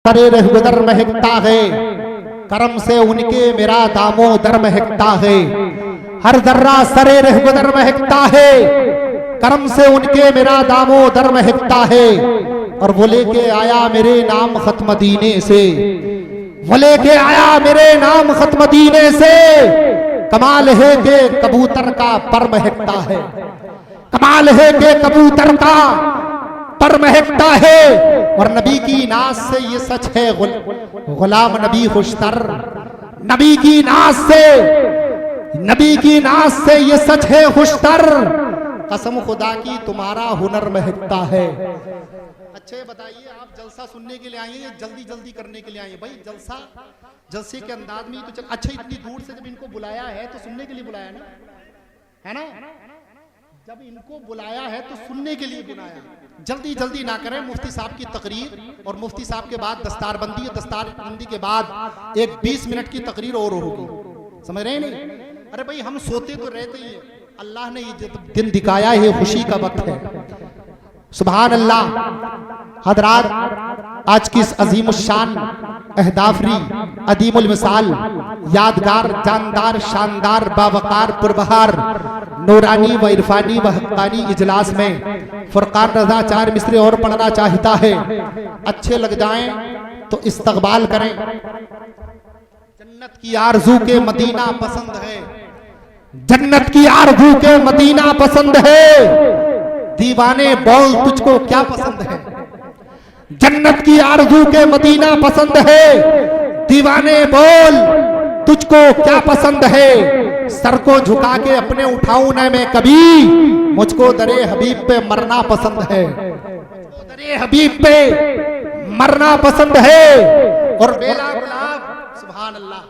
सरे रहगुदर महकता है, करम से उनके मेरा दामोदर महकता है। हर जर्रा सरे रहगुदर महकता है, करम से उनके मेरा दामोदर महकता है। और वो लेके आया मेरे नाम खत मदीने से, वो लेके आया मेरे नाम खत मदीने से। कमाल है कि कबूतर का पर महकता है, कमाल है कि कबूतर का पर महकता है। और नबी की नाज से ये सच है, गुलाम नबी खुशतर। नबी की नाज से, नबी की नाज से ये सच है खुशतर। कसम खुदा की तुम्हारा हुनर महकता है। अच्छे बताइए, आप जलसा सुनने के लिए आए हैं, जल्दी जल्दी करने के लिए आए हैं? भाई जलसा जलसे के अंदाज में तो चल। अच्छा, इतनी दूर से जब इनको बुलाया है तो सुनने के लिए बुलाया ना, है ना? जब इनको बुलाया है तो सुनने के लिए बुलाया। जल्दी जल्दी ना करें। मुफ्ती साहब की तकरीर और मुफ्ती साहब के बाद दस्तारबंदी, दस्तारबंदी के बाद एक 20 मिनट की तकरीर और होगी। समझ रहे हैं नहीं? अरे भाई हम सोते तो रहते ही, अल्लाह ने ये दिन दिखाया है, खुशी का वक्त है। सुभान अल्लाह। हजरात, आज की इस अजीम शान, अहदाफरी, अदीमुल मिसाल, यादगार, जानदार, शानदार, बावकार, पुरबहार, नूरानी व इरफानी व हक्कानी इजलास में फुरकान रजा 4 मिसरे और पढ़ना चाहता है। अच्छे लग जाएं तो इस्तकबाल करें। जन्नत की आरजू के मदीना पसंद है, जन्नत की आरजू के मदीना पसंद है। दीवाने बोल तुझको क्या पसंद है? जन्नत की आरजू के मदीना पसंद है। दीवाने बोल तुझको क्या पसंद है? सर को झुका के अपने उठाऊं न मैं कभी, मुझको दरे हबीब पे मरना पसंद है। दरे हबीब पे मरना पसंद है। और बेला गुलाब, सुभान अल्लाह।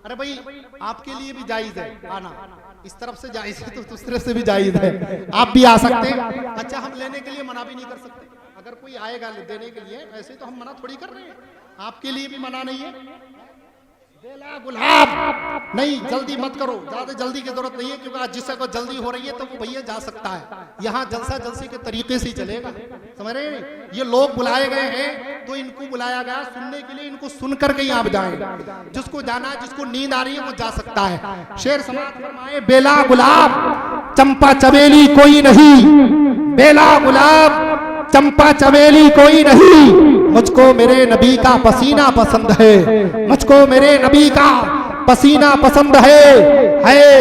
अरे भाई आपके लिए भी जायज है आना, इस तरफ से जायज है तो उस तरफ से भी जायज है, आप भी आ सकते हैं। अच्छा, हम लेने के लिए मना भी नहीं कर सकते। अगर कोई आएगा देने के लिए, ऐसे तो हम मना थोड़ी कर रहे हैं, आपके लिए भी मना नहीं है। बेला गुलाब नहीं, जल्दी मत करो, ज्यादा जल्दी की जरूरत नहीं है, क्योंकि आज जिससे को जल्दी हो रही है तो वो भैया जा सकता है। यहाँ जलसा जलसे के तरीके से ही चलेगा। समझ रहे हैं? ये लोग बुलाए गए हैं तो इनको बुलाया गया सुनने के लिए, इनको सुन करके ही आप जाएं। जिसको जाना, जिसको नींद आ रही है वो जा सकता है। शेर समाप्त फरमाए, बेला गुलाब चंपा चमेली कोई नहीं, बेला गुलाब चंपा चमेली कोई नहीं। मुझको मेरे नबी का पसीना पसंद है, मुझको मेरे नबी का पसीना पसंद है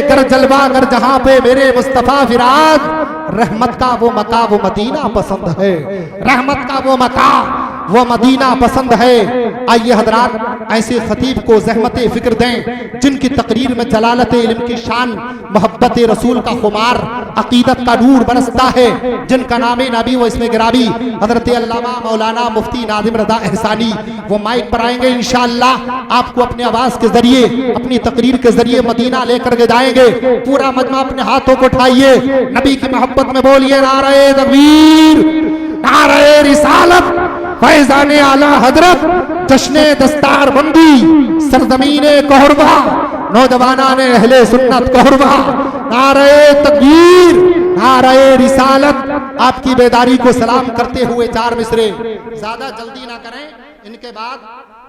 गर जलवा गर जहां पे मेरे मुस्तफा फिराद। रहमत का वो मका वो मदीना पसंद है, रहमत का वो मका वो मदीना पसंद है। आइए हजरात, ऐसे खतीब को ज़हमत फिक्र दें जिनकी तकरीर में जलालत इल्म की शान, मोहब्बत रसूल का खुमार, अकीदत का नूर बरसता है, जिनका नाम नबी व इसमें गिराबी हजरत अल्लामा मौलाना मुफ्ती नादिम रज़ा एहसानी। वो माइक पर आएंगे इंशाअल्लाह, आपको अपने आवाज के जरिए, अपनी तकरीर के जरिए मदीना लेकर के जाएंगे। पूरा मजमा अपने हाथों को उठाइए, नबी की मोहब्बत में बोलिए नारे तकबीर, नारे रिसालत, फैज़ाने आला हजरत, जश्ने दस्तार बंदी, सरजमीने कहरबा, नौजवानाने अहले सुन्नत कहरबा। नारे तकबीर, नारे रिसालत। आपकी बेदारी को सलाम करते हुए 4 मिसरे, ज्यादा जल्दी ना करें। इनके बाद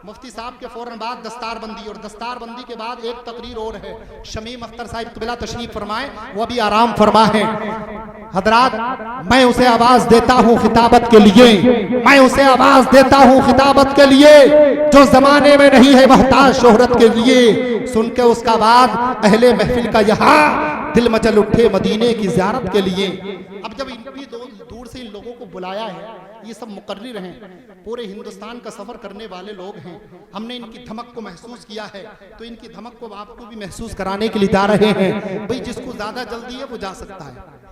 मुफ्ती साहब के फौरन बाद दस्तारबंदी, और दस्तारबंदी के बाद एक तकरीर और है। शमीम अख्तर साहिब क़िबला तशरीफ फरमाए, वो भी आराम फरमा है। हजरात, मैं उसे आवाज देता हूँ खिताबत के लिए, मैं उसे आवाज देता हूँ खिताबत के लिए जो जमाने में नहीं है महताज शोहरत के लिए। सुन के उसका बाद अहले महफिल का यहाँ दिल मचल उठे मदीने की ज़ियारत के लिए। अब जब इतनी दूर से इन लोगों को बुलाया है, ये सब मुकर्रिर हैं, पूरे हिंदुस्तान का सफर करने वाले लोग हैं, हमने इनकी धमक को महसूस किया है, तो इनकी धमक को आपको भी महसूस कराने के लिए जा रहे हैं। भाई जिसको ज्यादा जल्दी है वो जा सकता है।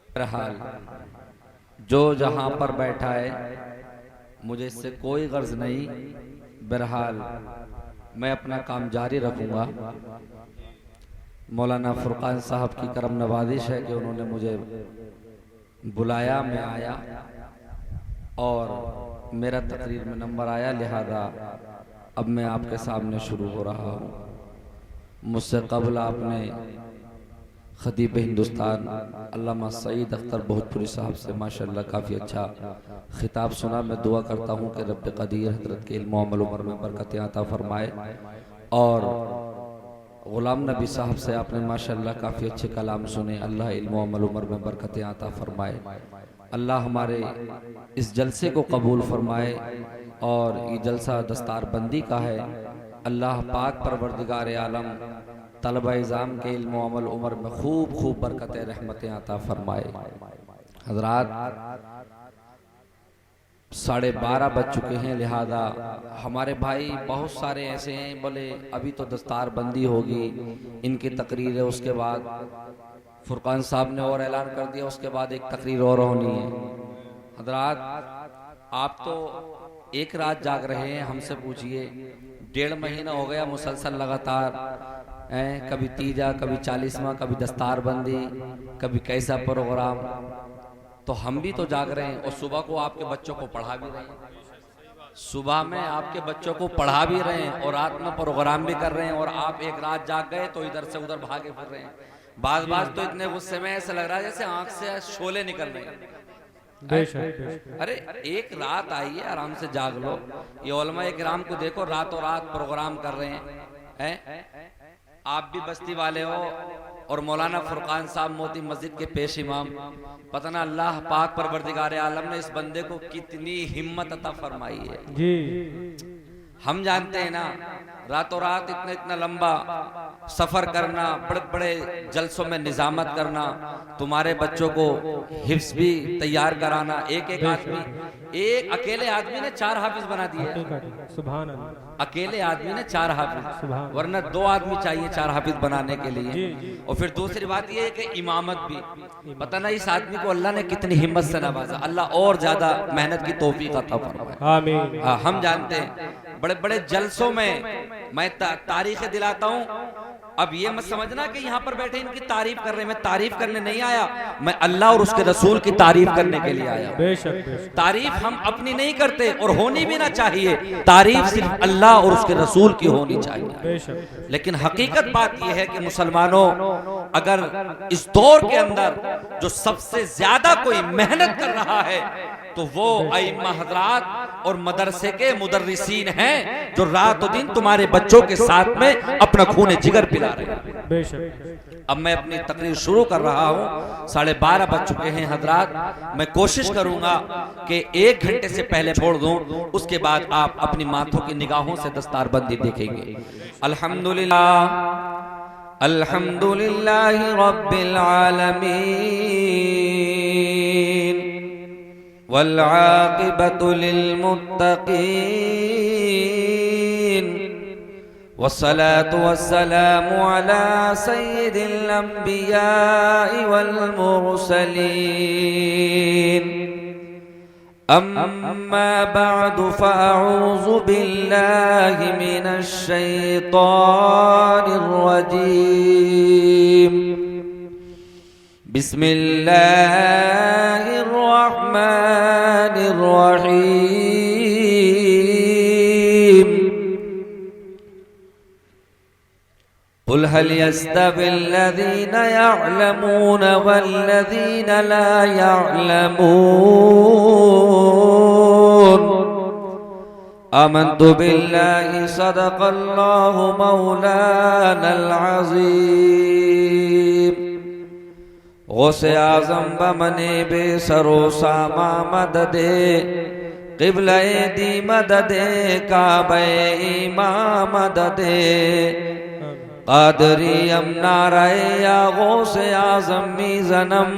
बहरहाल जो जहां पर बैठा है मुझे इससे कोई गर्ज नहीं। बहरहाल मैं अपना काम जारी रखूंगा। मौलाना फुरकान साहब की करम नवाजिश है कि उन्होंने मुझे बुलाया, मैं आया और मेरा तकरीर में नंबर आया, लिहाजा अब मैं आपके सामने शुरू हो रहा हूँ। मुझसे कबल आपने खतीब हिंदुस्तान अल्लामा सईद अख्तर भोजपुरी साहब से माशाअल्लाह काफ़ी अच्छा खिताब सुना। मैं दुआ करता हूँ कि रब कदीर हजरत के इल्म अमल उम्र में बरकतें अता फरमाए। और गुलाम नबी साहब से आपने माशाअल्लाह काफ़ी अच्छे कलाम सुने। अल्लाह इल्म अमल उम्र में बरकतें अता फरमाए। अल्लाह हमारे इस जलसे को कबूल फरमाए। और ये जलसा दस्तारबंदी का है। अल्लाह पाक परवरदिगार आलम तलबा इज़ाम के इल्म अमल उम्र में खूब खूब बरकतें रहमतें अता फरमाए। हजरात 12:30 बज चुके हैं, लिहाजा हमारे भाई बहुत सारे ऐसे हैं बोले अभी तो दस्तारबंदी होगी, इनकी तकरीर है, उसके बाद फुरकान साहब ने और ऐलान कर दिया, उसके बाद एक तकरीर और होनी है। हजरात आप तो एक रात जाग रहे हैं, हमसे पूछिए 1.5 महीना हो गया मुसलसल लगातार कभी तीजा, कभी 40वां, कभी दस्तारबंदी, कभी कैसा प्रोग्राम। तो हम भी तो जाग रहे हैं और सुबह को आपके बच्चों को पढ़ा भी रहे हैं, सुबह में आपके बच्चों को पढ़ा भी रहे हैं और रात में प्रोग्राम भी कर रहे हैं। और आप एक रात जाग गए तो इधर से उधर भागे फिर रहे हैं। बात तो इतने गुस्से में ऐसा लग रहा है जैसे आंख से शोले निकल रहे हैं। अरे एक रात आई है, आराम से जाग लो। ये उलमा इकराम को देखो, रातों रात प्रोग्राम कर रहे हैं। आप भी बस्ती वाले हो और मौलाना फुरकान साहब मोती मस्जिद के पेश इमाम। पता ना अल्लाह पाक परवरदिगार आलम ने इस बंदे को कितनी हिम्मत अता फरमाई है जी। हम जानते हैं ना, रातों रात इतना लंबा सफर करना, बड़े बड़े जलसों में निजामत करना, तुम्हारे बच्चों को हिफ्स भी तैयार कराना। एक आदमी, एक अकेले आदमी ने 4 हाफिज बना दिए। सुभान अल्लाह। अकेले आदमी ने 4 हाफिज, वरना 2 आदमी चाहिए 4 हाफिज बनाने के लिए। और फिर दूसरी बात यह है कि इमामत भी, पता ना इस आदमी को अल्लाह ने कितनी हिम्मत से नवाजा। अल्लाह और ज्यादा मेहनत की तौफीक अता फरमाए। आमीन। हम जानते हैं बड़े बड़े जलसों में मैं तारीखें दिलाता हूँ। अब ये मत समझना कि यहाँ पर बैठे इनकी तारीफ कर रहे हैं। मैं तारीफ करने नहीं आया, मैं अल्लाह और उसके रसूल की तारीफ करने के लिए आया। बेशक तारीफ हम अपनी नहीं करते और होनी भी ना चाहिए। तारीफ सिर्फ अल्लाह और उसके रसूल की होनी चाहिए। लेकिन हकीकत बात यह है कि मुसलमानों, अगर इस दौर के अंदर जो सबसे ज्यादा कोई मेहनत कर रहा है तो वो आइम्मा हजरात और मदरसे के मुदर्रिसीन हैं, जो रात और दिन तुम्हारे बच्चों के साथ में अपना खून जिगर पिला रहे हैं। अब मैं अपनी तकरीर शुरू कर रहा हूँ, 12:30 बज चुके हैं हजरात। मैं कोशिश करूंगा कि 1 घंटे से पहले छोड़ दूं, उसके बाद आप अपनी माथों की निगाहों से दस्तारबंदी देखेंगे। अल्हम्दुलिल्लाह, अल्हम्दुलिल्लाह रब्बिल आलमीन वल आक़िबतु लिल मुत्तक़ीन वस्सलातु वस्सलामु अला सय्यिदिल अंबिया'i वल मुरसलीन। अम्मा बअदु फ़अऊज़ु बिल्लाहि मिनश शैतानिर रजीम। बिस्मिल्लाहिर रहमानिर रहीम। कुल हल यस्तविल्लज़ीना यअलमून वल्लज़ीना ला यअलमून। आमन्तु बिल्लाहि सदक़ल्लाहु मौलानल अज़ीम। गौसे आज़म बमने बेसरो सामा मददे, क़िबले दी मददे, काबे इमाम मददे, क़ादरी नाराए या गौसे आज़म मीज़नम,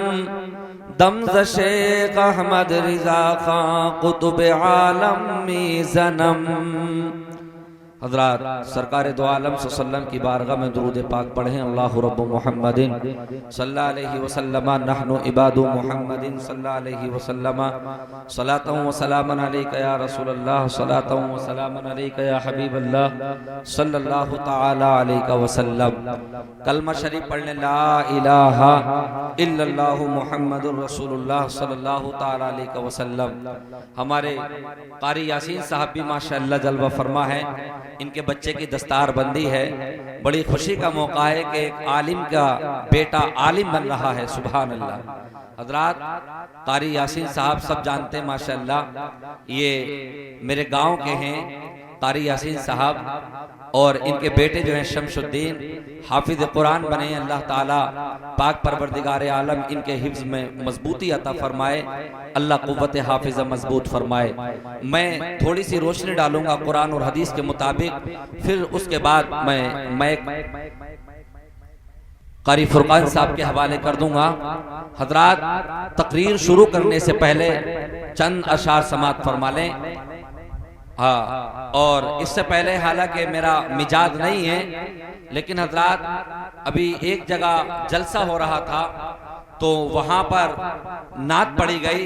दमज़ शेख अहमद रिज़ा खां कुतुब आलम मीज़नम। हज़रात सरकार दो आलम सल्लल्लाहु की बारगाह में दुरूद पाक पढ़ें। अल्लाहु रब्बु मुहम्मदिन सल्लल्लाहु अलैहि वसल्लम नहनु इबादु मुहम्मदिन सल्लल्लाहु अलैहि वसल्लम सलातन व सलामन अलैका या रसूलल्लाह सलातन व सलामन अलैका या हबीबल्लाह सल्लल्लाहु तआला अलैका वसल्लम। कलमा शरीफ पढ़ने ला इलाहा इल्लल्लाहु मुहम्मदुर रसूलुल्लाह सल्लल्लाहु तआला अलैका वसल्लम। हमारे कारी यासीन साहब भी माशाअल्लाह जलवा फरमा है। इनके बच्चे की दस्तारबंदी है। बड़ी खुशी का मौका है कि एक आलिम का बेटा आलिम बन रहा है। सुभान अल्लाह। हजरात, कारी यासीन साहब सब जानते हैं माशाअल्लाह, ये मेरे गांव के हैं कारी यासीन साहब, और इनके बेटे जो हैं शमशुद्दीन हाफिज कुरान बने। अल्लाह ताला पाक परवरदिगार आलम इनके हिफ्ज में मजबूती अता फरमाए, अल्लाह कुव्वत हाफिज मजबूत फरमाए। मैं थोड़ी सी रोशनी डालूंगा कुरान और हदीस के मुताबिक, फिर उसके बाद मैं कारी फुरकान साहब के हवाले कर दूंगा। हजरात, तकरीर शुरू करने से पहले चंद अशार समात फरमा लें। हाँ, और इससे पहले हालांकि मेरा मिजाज नहीं है, लेकिन हजरात अभी एक जगह जलसा हो रहा था तो वहां पर नात पड़ी गई,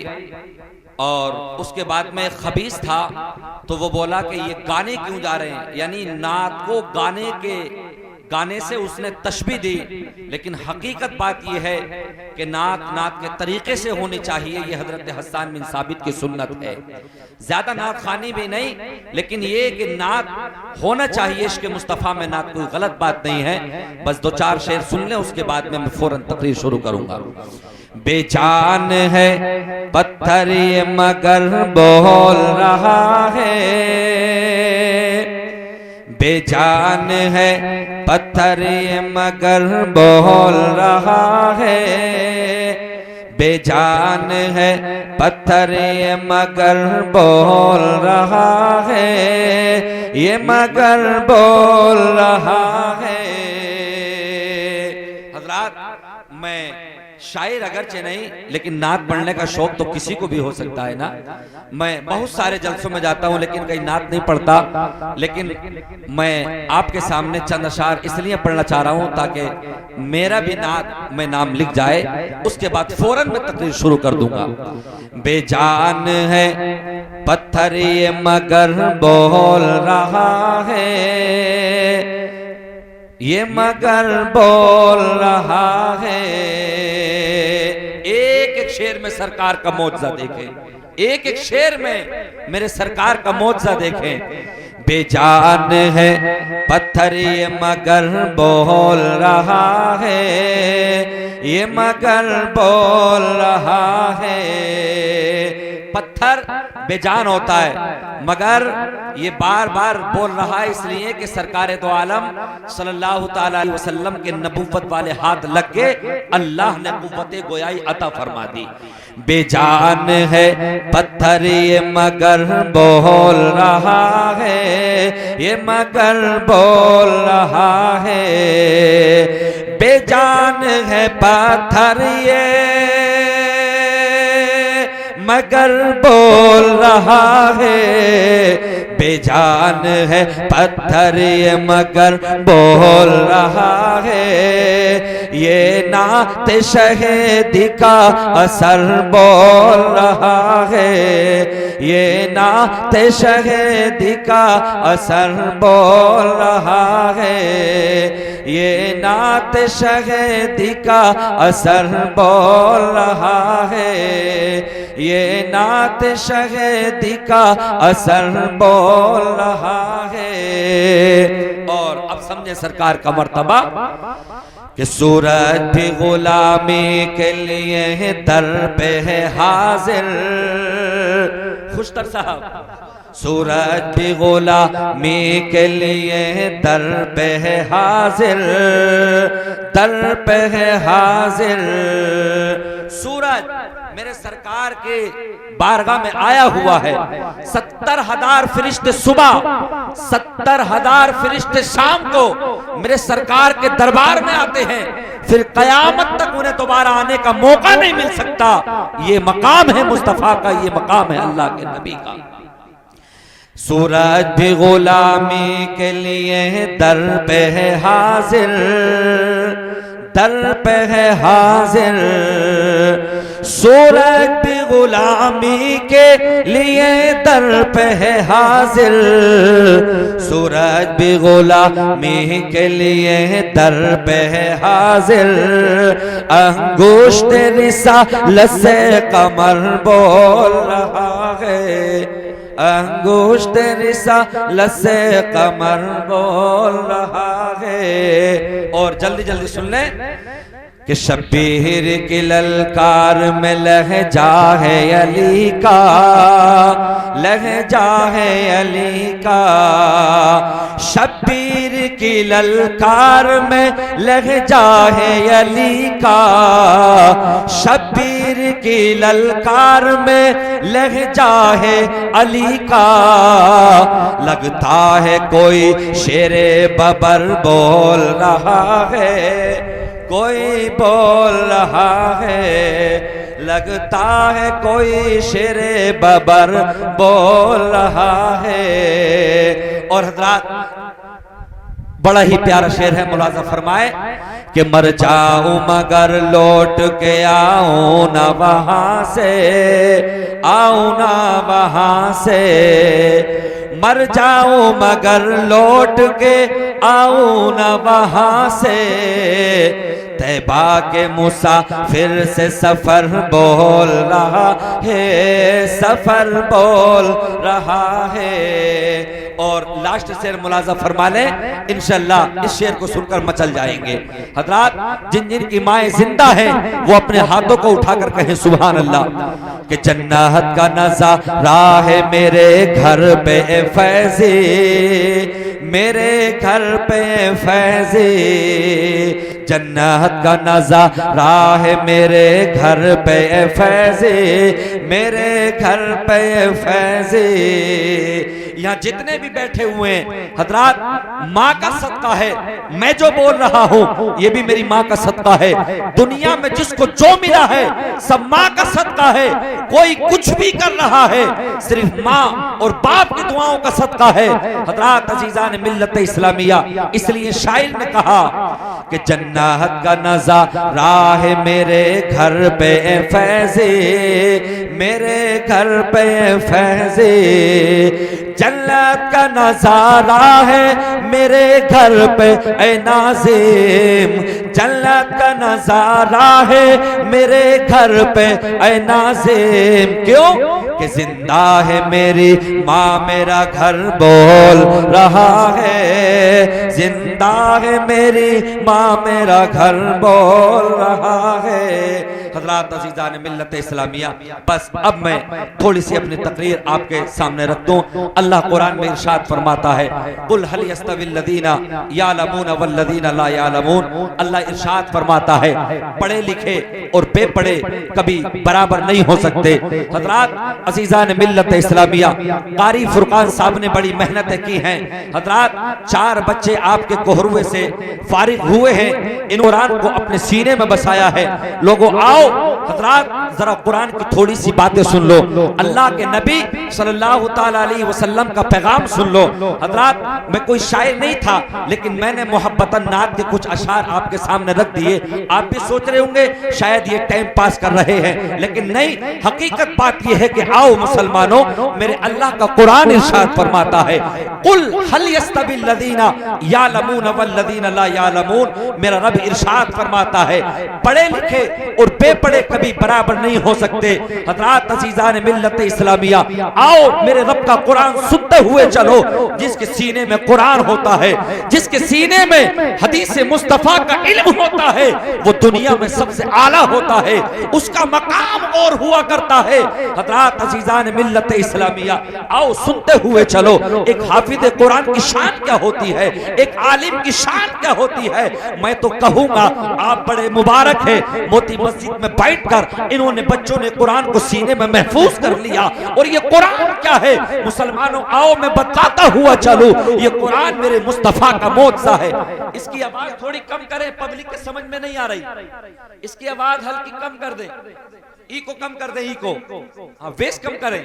और उसके बाद में खबीस था तो वो बोला कि ये गाने क्यों जा रहे हैं, यानी नात को गाने से उसने तशबीह दी। लेकिन हकीकत बात यह है कि नात के तरीके से होनी चाहिए। ये हजरत हसन बिन साबित की सुन्नत है। ज्यादा नात खानी भी नहीं, लेकिन ये कि नात होना चाहिए। इश्क मुस्तफ़ा में नात कोई गलत बात नहीं है। बस दो चार शेर सुन लें, उसके बाद में मैं फौरन तकरीर शुरू करूंगा। बेजान है पत्थर ये मगर बोल रहा है, बेजान है पत्थर ये मगर बोल रहा है, बेजान है पत्थर ये मगर बोल रहा है, ये मगर बोल रहा है। हजरात, मैं शायर अगरचे नहीं, लेकिन नात पढ़ने का शौक तो किसी को भी हो सकता है ना। मैं बहुत सारे जलसों में जाता हूं, लेकिन कहीं नात नहीं पढ़ता। लेकिन मैं आपके सामने चंद अशार इसलिए पढ़ना चाह रहा हूं ताकि मेरा भी नात में नाम लिख जाए। उसके बाद फौरन मैं तकरीर शुरू कर दूंगा। बेजान है पत्थर ये मगर बोल रहा है, ये मगर बोल रहा है। एक शेर में सरकार का मौजज़ा देखें, एक शेर में मेरे सरकार का मौजज़ा देखें। बेजान है पत्थर ये मगर बोल रहा है, ये मगर बोल रहा है। पत्थर बेजान होता है, मगर ये बार बार बोल रहा है इसलिए कि सरकार दो आलम सल्लल्लाहु ताला अलैहि वसल्लम के नबूवत वाले हाथ लग के अल्लाह ने कुव्वत गोयाई अता फरमा दी। बेजान है पत्थर ये मगर बोल रहा है, ये मगर बोल रहा है। बेजान है पत्थर ये मगर बोल रहा है, बेजान है पत्थर ये मगर बोल रहा है। ये नात शहीदी का असर बोल रहा है, ये नात शहीदी का असर बोल रहा है, ये नात शहीदी का असर बोल रहा है, ये नात शहीदी का असर बोल रहा है। और अब समझे सरकार का मर्तबा कि सूरज भी गुलामी के लिए दर पे है हाजिर। खुशतर साहब, सूरज भी गुलामी के लिए दर पे है हाजिर, दर पे है हाजिर। सूरज मेरे सरकार के बारगाह में आया हुआ है। 70,000 फरिश्ते सुबह, 70,000 फरिश्ते शाम को मेरे सरकार के दरबार में आते हैं। फिर कयामत तक उन्हें दोबारा आने का मौका नहीं मिल सकता। ये मकाम है मुस्तफा का, ये मकाम है अल्लाह के नबी का। सूरज भी गुलामी के लिए दर पे है हाजिर, दर पे है हाजिर। सूरज भी गुलामी के लिए दर पे है हाजिर, सूरज भी गुलामी के लिए दर पे है हाजिर। अंगूष्ठ रिसालत से कमर बोल रहा है, अंगुष्ठ रिसालत से कमर बोल रहा है। और जल्दी जल्दी सुन ले कि शब्बीर की ललकार में लहजा है अली का, लहजा है अली का। शब्बीर की ललकार में लहजा है अली का, शब्बीर की ललकार में लहजा है अली का। लगता है कोई शेरे बबर बोल रहा है, कोई बोल रहा है। लगता है कोई शेरे बबर बोल रहा है। और हजरात बड़ा ही प्यारा शेर है, मुलाजा फरमाए कि मर जाऊं मगर लौट के आऊं ना वहां से, आऊं ना वहां से। मर जाऊं मगर लौट के आऊं ना वहां से। तैबा के मुसाफिर से सफर बोल रहा है, सफर बोल रहा है। और लास्ट शेर मुलाजा फरमा ले, इंशाअल्लाह इस शेर को सुनकर मचल जाएंगे। हजरात जिन जिन की माएँ जिंदा हैं वो अपने हाथों को उठाकर कहें सुभान अल्लाह। कि जन्नत का नज़ारा है मेरे घर पे फैज़ी, मेरे घर पे फैज़ी। जन्नत का नज़ारा है मेरे घर पे फैज़ी, मेरे घर पे फैज़ी। यहाँ जितने भी बैठे हुए हैं हजरात, माँ का सदका है। मैं जो बोल रहा हूँ ये भी मेरी माँ का सदका है। दुनिया में जिसको जो मिला है सब माँ का सदका है। कोई कुछ भी कर रहा है सिर्फ माँ और बाप की दुआओं का सदका है। हजरात अजीजान मिल्लत इस्लामिया, इसलिए शायर ने कहा कि जन्नत का नज़ारा है मेरे घर पे फैज़ी, मेरे घर पे फैज़ी। जन्नत का नज़ारा है मेरे घर पे ऐ नाज़िम, जन्नत का नज़ारा है मेरे घर पे ऐ नाज़िम। क्यों कि जिंदा है मेरी माँ, मेरा घर बोल रहा है। जिंदा है मेरी माँ, मेरा घर बोल रहा है। हजरात अज़ीज़ान मिल्लत इस्लामिया, बस अब मैं थोड़ी सी अपनी तकरीर आपके सामने रख दूं। अल्लाह कुरान में इरशाद फरमाता है, कुल हल यस्तविल लदीना यालमून वल्लदीना ला यालमून। अल्लाह इरशाद फरमाता है पढ़े लिखे और बेपढ़े कभी बराबर नहीं हो सकते। हजरात अज़ीज़ान मिल्लत इस्लामिया, कारी फुरकान साहब ने बड़ी मेहनतें की हैं। हजरात 4 बच्चे आपके कोहरुए से फारिग हुए हैं, इन कुरान को अपने सीने में बसाया है। लोगों आओ हजरात जरा कुरान की थोड़ी सी बातें सुन लो, अल्लाह के नबी सल्लल्लाहु ताला अलैहि वसल्लम का पैगाम सुन लो। हजरात मैं कोई शायर नहीं था, लेकिन मैंने मोहब्बतन नात के कुछ अशार आपके सामने रख दिए। आप भी सोच रहे होंगे शायद ये टाइम पास कर रहे हैं, लेकिन नहीं, हकीकत बात ये है कि आओ मुसलमानों, मेरे अल्लाह का कुरान इरशाद फरमाता है, कुल हल यस्तविल लदीना यालमून वल्लदीना ला यालमून। मेरा रब इरशाद फरमाता है पढ़े लिखे और बेपढ़े कभी बराबर नहीं हो सकते। हजरात अज़ीज़ान मिल्लत इस्लामिया, आओ मेरे रब का कुरान सुनते हुए चलो। जिसके सीने में कुरान होता है, जिसके सीने में हदीस मुस्तफा का इल्म होता है, वो दुनिया में सबसे आला होता है, उसका मकाम और हुआ करता है। हजरात अज़ीज़ान मिल्लत इस्लामिया, आओ सुनते हुए चलो। एक हाफिज कुरान की शान क्या होती है, एक आलिम की शान क्या होती है। मैं तो कहूंगा आप बड़े मुबारक है, मोती मस्जिद में बैठकर इन्होंने बच्चों ने कुरान को सीने में महफूज कर लिया। और ये कुरान क्या है मुसलमानों, आओ मैं बताता हुआ चलूं, ये कुरान मेरे मुस्तफा का मोज़ा है। इसकी आवाज थोड़ी कम करें, पब्लिक के समझ में नहीं आ रही। इसकी आवाज हल्की कम कर दें, ई को कम कर दें, ई को, हाँ वेस कम करें,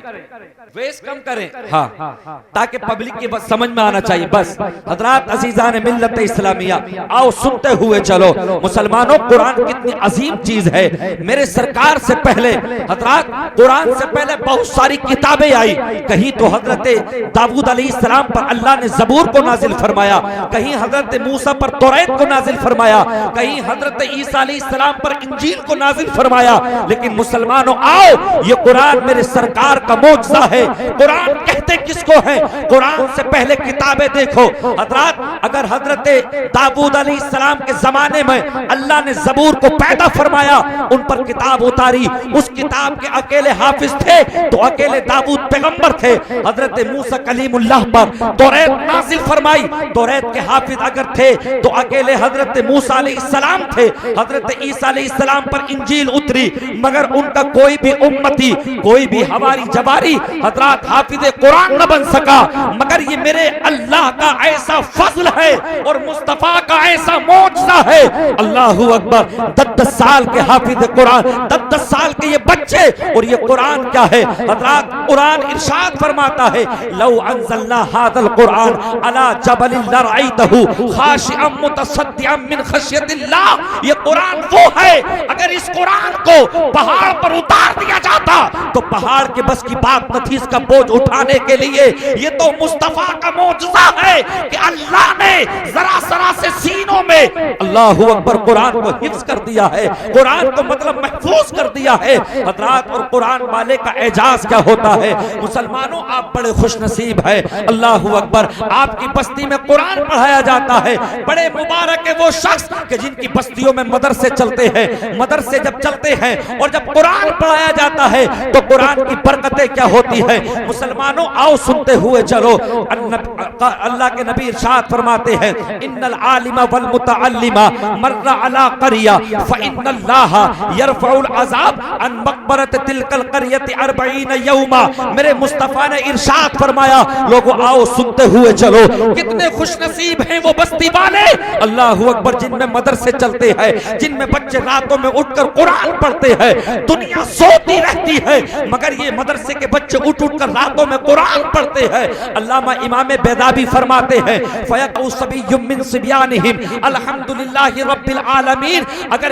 वेस कम करें, हाँ, ताकि पब्लिक की बस समझ में आना चाहिए। बस हजरात अज़ीज़ान मिल्लत इस्लामिया, आओ सुनते हुए चलो। मुसलमानों कुरान कितनी अजीम चीज है। मेरे सरकार से पहले हजरात कुरान से पहले बहुत सारी किताबें आई। कहीं तो हजरत दाऊद अलैहिस्सलाम पर अल्लाह ने ज़बूर को नाजिल फरमाया, कहीं हजरत मूसा पर तौरात को नाजिल फरमाया, कहीं हजरत ईसा अलैहिस्सलाम पर इंजील को नाजिल फरमाया। लेकिन मुसलमानों आओ, ये कुरान मेरे सरकार का मौजज़ा है। कुरान कहते किसको है? कुरान से पहले किताबें देखो हजरत, अगर हजरत दाऊद अलैहिस्सलाम के जमाने में अल्लाह ने ज़बूर को पैदा फरमाया, उन पर किताब उतारी, उस किताब के अकेले हाफिज थे तो अकेले दाऊद पैगंबर थे। हजरत मूसा कलीमुल्लाह पर तौरात नाजिल फरमाई, तौरात के हाफिज अगर थे तो अकेले हजरत मूसा अलैहिस्सलाम थे। हजरत ईसा अलैहिस्सलाम पर इंजील उतरी, मगर उनका कोई भी उम्मती, कोई भी हमारी जवारी हजरत हाफिज कुरान न बन सका। मगर ये मेरे अल्लाह का ऐसा फजल है और मुस्तफा का ऐसा मौजज़ा है। अल्लाहू अकबर, 10 साल के हाफिज कुरान, 10 साल के ये बच्चे, और ये कुरान क्या है हजरत? कुरान इरशाद फरमाता है, लौ अंज़लना हाज़ल कुरान अला जबलिन लरअयतहु खाशिअम मुतसद्दिअम मिन खश्यतिल्लाह। ये कुरान वो है, अगर इस कुरान को पहाड़ पर उतार दिया जाता तो पहाड़ के बस की बात न थी इसका बोझ उठाने के लिए। ये तो मुस्तफा का मौजज़ा है कि अल्लाह ने जरा जरा से सीनों में अल्लाहू अकबर कुरान को हिफ्ज कर दिया है, कुरान को मतलब महफूज कर दिया है हजरत। और कुरान वाले का एजाज क्या होता है? मुसलमानों आप बड़े खुश नसीब है, अल्लाहू अकबर, आपकी बस्ती में कुरान पढ़ाया जाता है। बड़े मुबारक है वो शख्स कि जिनकी बस्तियों में मदरसे चलते हैं। मदरसे जब चलते हैं और जब कुरान पढ़ाया जाता है तो कुरान की बरकतें क्या होती है? मुसलमानों आओ सुनते हुए चलो, अल्लाह के नबी इरशाद फरमाते हैं, इन्नल आलिमा वल मुतअल्लिमा मर्रा अला करिया फइन्नल्लाह यरफउल अज़ाब अन मक़बरत तिलकल क़रियति 40 यौमा। मेरे मुस्तफा ने इरशाद फरमाया, लोगों आओ सुनते हुए चलो, कितने खुशनसीब हैं वो बस्ती वाले, अल्लाहू अकबर, जिनमें मदरसे चलते हैं, जिनमें बच्चे रातों में उठकर कुरान पढ़ते हैं। दुनिया सोती रहती है मगर ये मदरसे के बच्चे उठ उठ कर रातों में कुरान पढ़ते हैं। अल्लामा इमाम बेदावी फरमाते हैं, फयक़उ सबिय्युम मिन सिब्यानिहिम अल्हम्दुलिल्लाहि रब्बिल आलमीन। अगर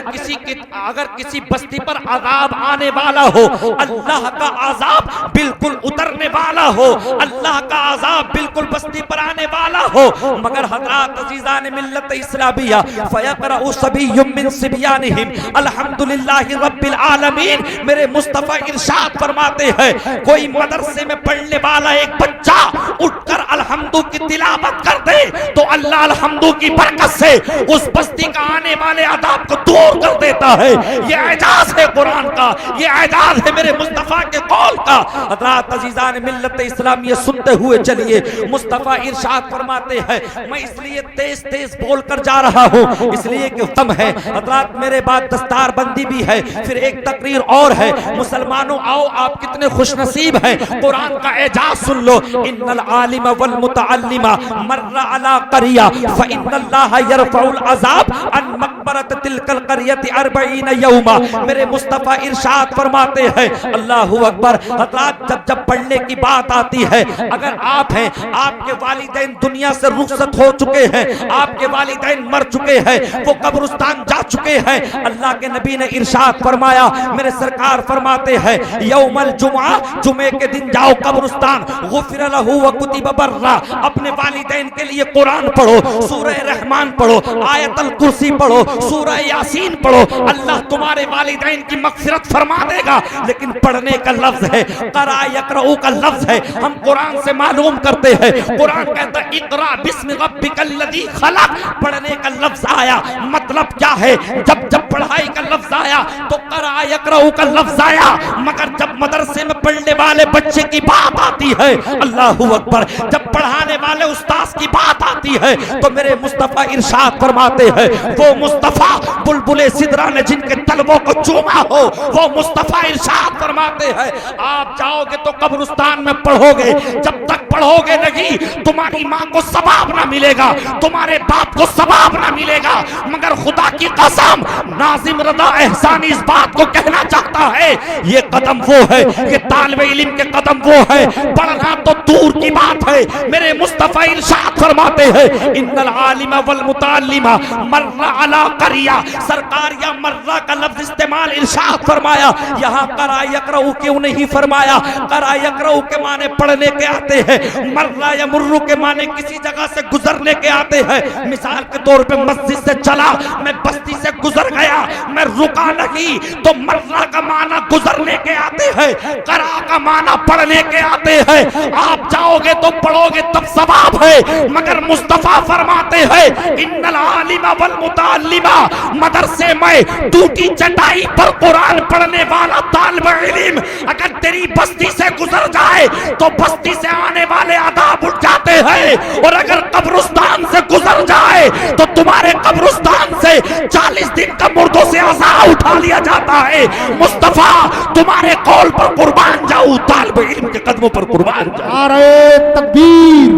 किसी बस्ती पर अज़ाब आने वाला हो, अल्लाह का अज़ाब बिल्कुल उतरने वाला हो, अल्लाह का अज़ाब बिल्कुल बस्ती पर आने वाला हो, मगर हज़रात अज़ीज़ान मिल्लत इस्लामिया फयक़रउ सबिय्युम मिन सिब्यानिहिम अल्हम्दुलिल्लाहि रब्बिल आलमीन। मेरे मुस्तफ़ा इरशाद फरमाते हैं, कोई मदरसे में पढ़ने वाला एक बच्चा उठकर अल्हम्दु की तिलावत कर दे तो अल्लाह अल्हम्दु की बरकत से उस बस्ती का आने वाले अज़ाब को दूर कर देता है। ये एजाज है कुरान का, ये एजाज है मेरे मुस्तफ़ा के कौल का। हज़रात अज़ीज़ान मिल्लत इस्लामिया सुनते हुए चलिए, मुस्तफ़ा इरशाद फरमाते हैं, मैं इसलिए तेज तेज बोल कर जा रहा हूँ इसलिए कि कम है हज़रात, मेरे बाद दस्तार बंदी भी है, फिर एक तकरीर और है। मुसलमानों आओ, आप कितने खुशनसीब हैं, कुरान का एजाज सुन लो। इन्नल आलिमा वल मुतअल्लिमा मर्रा अला करिया फइन्नल्लाह यरफउल अज़ाब अन मक़बरत तिलकल क़रियति 40 यौमा। मेरे मुस्तफ़ा इरशाद फरमाते हैं, अल्लाहू अकबर, हज़रात जब पढ़ने की बात आती है, अगर आप हैं, आपके वालिदैन दुनिया से रुखसत हो चुके हैं, आपके वालिदैन मर चुके हैं, वो कब्रिस्तान जा चुके हैं, अल्लाह के नबी ने इरशाद फरमाया, मेरे सरकार फरमाते हैं, यौमल जुमा, जुमे के दिन जाओ कब्रिस्तान, गुफ़िर लहू व कुतिब बर्रा, अपने वालिदैन के लिए कुरान पढ़ो, सूरह रहमान पढ़ो, आयतल कुर्सी पढ़ो, सूरह यासीन पढ़ो, अल्लाह तुम्हारे वालिदैन की मग़फ़िरत फरमा देगा। लेकिन पढ़ने का लफ्ज है, क़रा यक़रऊ का लफ्ज है, हम कुरान से मालूम करते हैं, कुरान कहता है इक़रा बिस्मि रब्बिकल लज़ी खलक़, पढ़ने का लफ्ज आया, मतलब क्या है? जब पढ़ाई का लफ्ज आया तो क़रा यक़रऊ का लफ्ज आया, मगर जब मदरसे में पढ़ने वाले बच्चे की बात आती है, अल्लाहू अकबर, जब पढ़ाने वाले उस्ताद की बात आती है तो मेरे मुस्तफ़ा इरशाद फरमाते हैं, वो मुस्तफ़ा बुलबुले सिदरा ने जिनके तलवों को चूमा हो, वो मुस्तफ़ा इरशाद फरमाते हैं, आप जाओगे तो कब्रिस्तान में पढ़ोगे, जब तक पढ़ोगे नहीं तुम्हारी माँ को सवाब ना मिलेगा, तुम्हारे बाप को सवाब ना मिलेगा। मगर खुदा की कसम, नाज़िम रज़ा एहसानी इस बात को कहना चाहता है, ये कदम वो है कि तालिबे इल्म के कदम वो है, पढ़ना तो दूर की बात है, मेरे मुस्तफा इरशाद फरमाते हैं इन्नल आलिमा वल मुताल्लिमा मर्रा अला करिया। सरकार या मर्रा का लफ्ज इस्तेमाल इरशाद फरमाया, यहाँ करा यकरऊ क्यों नहीं फरमाया? करा यकरऊ के माने पढ़ने के आते हैं, मर्रा या मुर्रू के माने किसी जगह से गुजरने के आते हैं। मिसाल के तौर पे मस्जिद से चला, मैं बस्ती से गुजर गया, मैं रुका नहीं, तो मर्रा का माना गुजरने के आते हैं, करा का माना पढ़ने के आते हैं। आप जाओगे तो पढ़ोगे तब सवाब है, मगर मुस्तफा फरमाते हैं इन्नल आलिमा वल मुताल्लिमा, मदरसे में टूटी चटाई पर कुरान पढ़ने वाला तालिब इल्म अगर तेरी बस्ती से गुजर जाए तो बस्ती से आने वाले आदाब उठ जाते हैं, और अगर कब्रिस्तान से गुजर जाए तो तुम्हारे कब्रिस्तान से 40 दिन का मुर्दों से अज़ा उठा लिया जाता है। मुस्तफा तुम्हारे कौल पर कुर्बान जाऊं, तालिब इल्म के कदमों पर कुर्बान जाऊं। नारे तकबीर,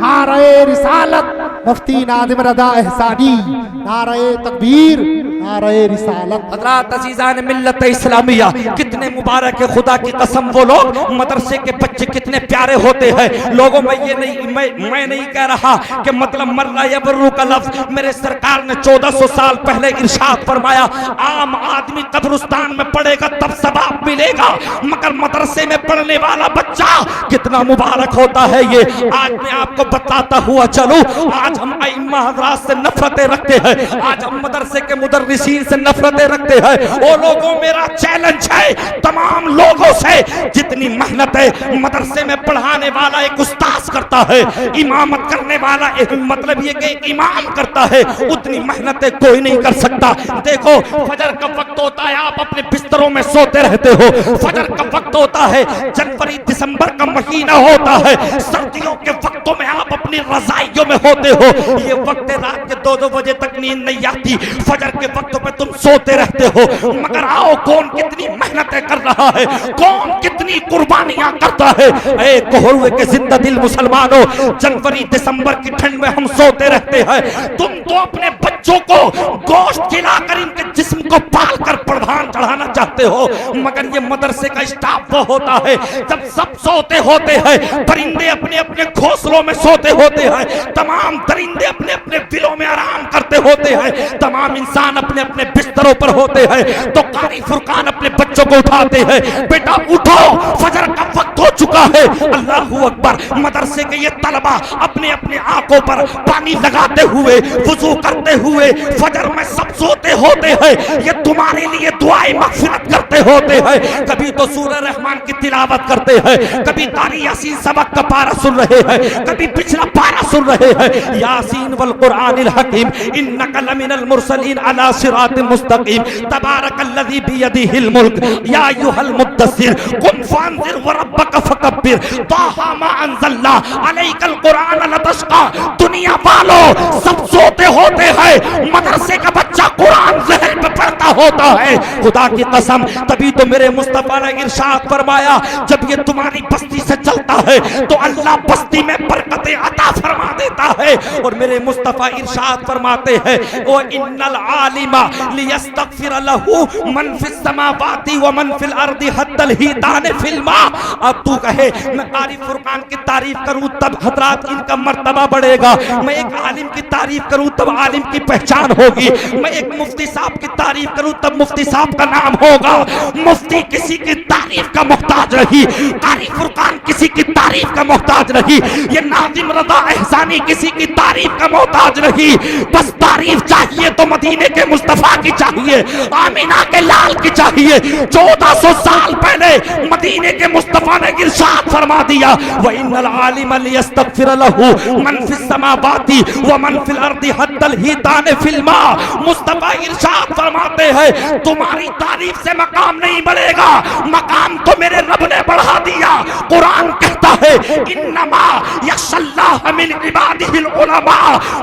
नारे रिसालत, मुफ्ती नादिम रज़ा एहसानी, नारे तकबीर, नारे रिसालत। हज़रात अज़ीज़ान मिल्लत इस्लामिया, कितने मुबारक है खुदा की कसम वो लोग, मदरसे के बच्चे कितने प्यारे होते हैं। लोगों में ये नहीं, मैं नहीं कह रहा कि मतलब मर्रा या बर्रू का लफ्ज मेरे सरकार ने 1400 साल पहले इरशाद फरमाया, आम आदमी कब्रिस्तान में पढ़ेगा तब सवाब मिलेगा, मगर मदरसे में पढ़ने वाला बच्चा कितना मुबारक होता है। ये आज मैं आपको बताता हुआ चलूं, आज हम अइम्मा हज़रात से नफरतें रखते हैं, आज हम मदरसे के मुदर्रिसीन से नफरतें रखते हैं। ओ लोगों, मेरा चैलेंज है तमाम लोगों से, जितनी मेहनत है मदरसे में पढ़ाने वाला एक उस्ताद करता है, इमामत करने वाला एक मतलब ये कि इमाम करता है, उतनी मेहनतें कोई नहीं कर सकता। देखो फजर का वक्त होता है, आप अपने बिस्तरों में सोते रहते हो, फजर का वक्त होता है, जनवरी दिसंबर का महीना होता है, सर्दियों के वक्तों में आप अपनी रजाइयों में होते हो, ये वक्त रात के 2-2 बजे तक नींद नहीं आती, फजर के वक्त पे तुम सोते रहते हो। मगर आओ, कौन कितनी मेहनतें कर रहा है, कौन कितनी कुर्बानियां करता है। ए कोहरुए के जिंदा दिल मुसलमानों, जनवरी दिसंबर की ठंड में हम सोते रहते हैं, तुम तो अपने बच्चों को गोश्त खिलाकर इनके जिस्म को पाल कर प्रधान चढ़ाना चाहते हो, मगर ये मदरसे का स्टाफ वो होता है जब सब सोते होते हैं, परिंदे अपने अपने घोंसलों में सोते होते हैं, तमाम दरिंदे अपने अपने दिलों में आराम करते होते हैं, तमाम इंसान अपने अपने बिस्तरों पर होते हैं, तो कारी फुरकान अपने बच्चों को उठाते हैं, बेटा उठो, फजर का वक्त हो चुका है। अल्लाहू अकबर। मदरसे के ये तलबा अपने अपने आंखों पर पानी लगाते हुए, वुजू करते हुए, फजर में सब सोते होते हैं, ये तुम्हारे लिए दुआएं मग़फ़िरत करते होते हैं। कभी तो सूरह रहमान की तिलावत करते हैं, कभी तारी यासीन सबक का पारा सुन रहे हैं, कभी पिछला पारा सुन रहे हैं। यासीन वल कुरआनिल हकीम इन्नका लमिनल मुरसलीन अला सिरातिन मुस्तकीम तबारकल्लज़ी बियदिहिल मुल्क या अय्युहल मुद्दस्सिर कुम फअंज़िर व रब्बका फकब्बिर ताहा मा अंज़लना अलैकल कुरआन लतश्क़ा। दुनिया वालों सब सोते होते हैं, मदरसे का बच्चा कुरान ज़हन पे पढ़ता होता है। खुदा की कसम, तभी तो मेरे मुस्तफा ने इरशाद फरमाया, जब ये तुम्हारी बस्ती से चलता है तो अल्लाह बस्ती में बरकतें अता फरमा देता है। और मेरे मुस्तफा इरशाद फरमाते हैं, ओ इन्नल आलिमा लियस्तगफिर लहू मन फिस समावाति व मन फिल अर्दि हत्तल हितान फिल मा। अब तू कहे मैं कारी फुरकान की तारीफ करूं तब हजरात इनका मर्तबा बढ़ेगा, मैं एक आलिम की तारीफ करूं तब आलिम की पहचान होगी, मैं एक मुफ्ती साहब की तारीफ करूं तब मुफ्ती साहब का नाम होगा। मुफ्ती किसी की तारीफ का मोहताज नहीं, कारी फुरकान किसी की तारीफ का मोहताज नहीं, ये नादिम रज़ा एहसानी किसी की तारीफ का मोहताज नहीं। बस तारीफ चाहिए तो मदीने के मुस्तफा की चाहिए, आमीना के लाल की चाहिए। 1400 साल पहले मदीने के मुस्तफा ने इरशाद फरमा दिया, व इन्नल आलिम लियस्तगफिर लहू मन फिस समावाति व मन फिल अर्दि हत्तल हितान फिल मा। मुस्तफा इरशाद फरमाते हैं, तुम्हारी तारीफ से मकाम नहीं बढ़ेगा, मकाम तो मेरे रब ने बढ़ा दिया। कुरान कहता है, इन्नमा यख्शल्लाह मिन इबादिहिल उलमा।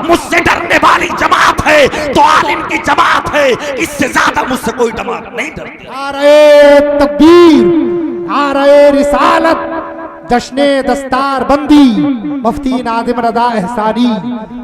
मुझसे डरने वाली जमात है तो आलिम की जमात है, इससे ज्यादा मुझसे कोई जमात नहीं डरती। नारे तकबीर, नारे रिसालत, जश्ने दस्तार बंदी, मुफ्ती नादिम रज़ा एहसानी।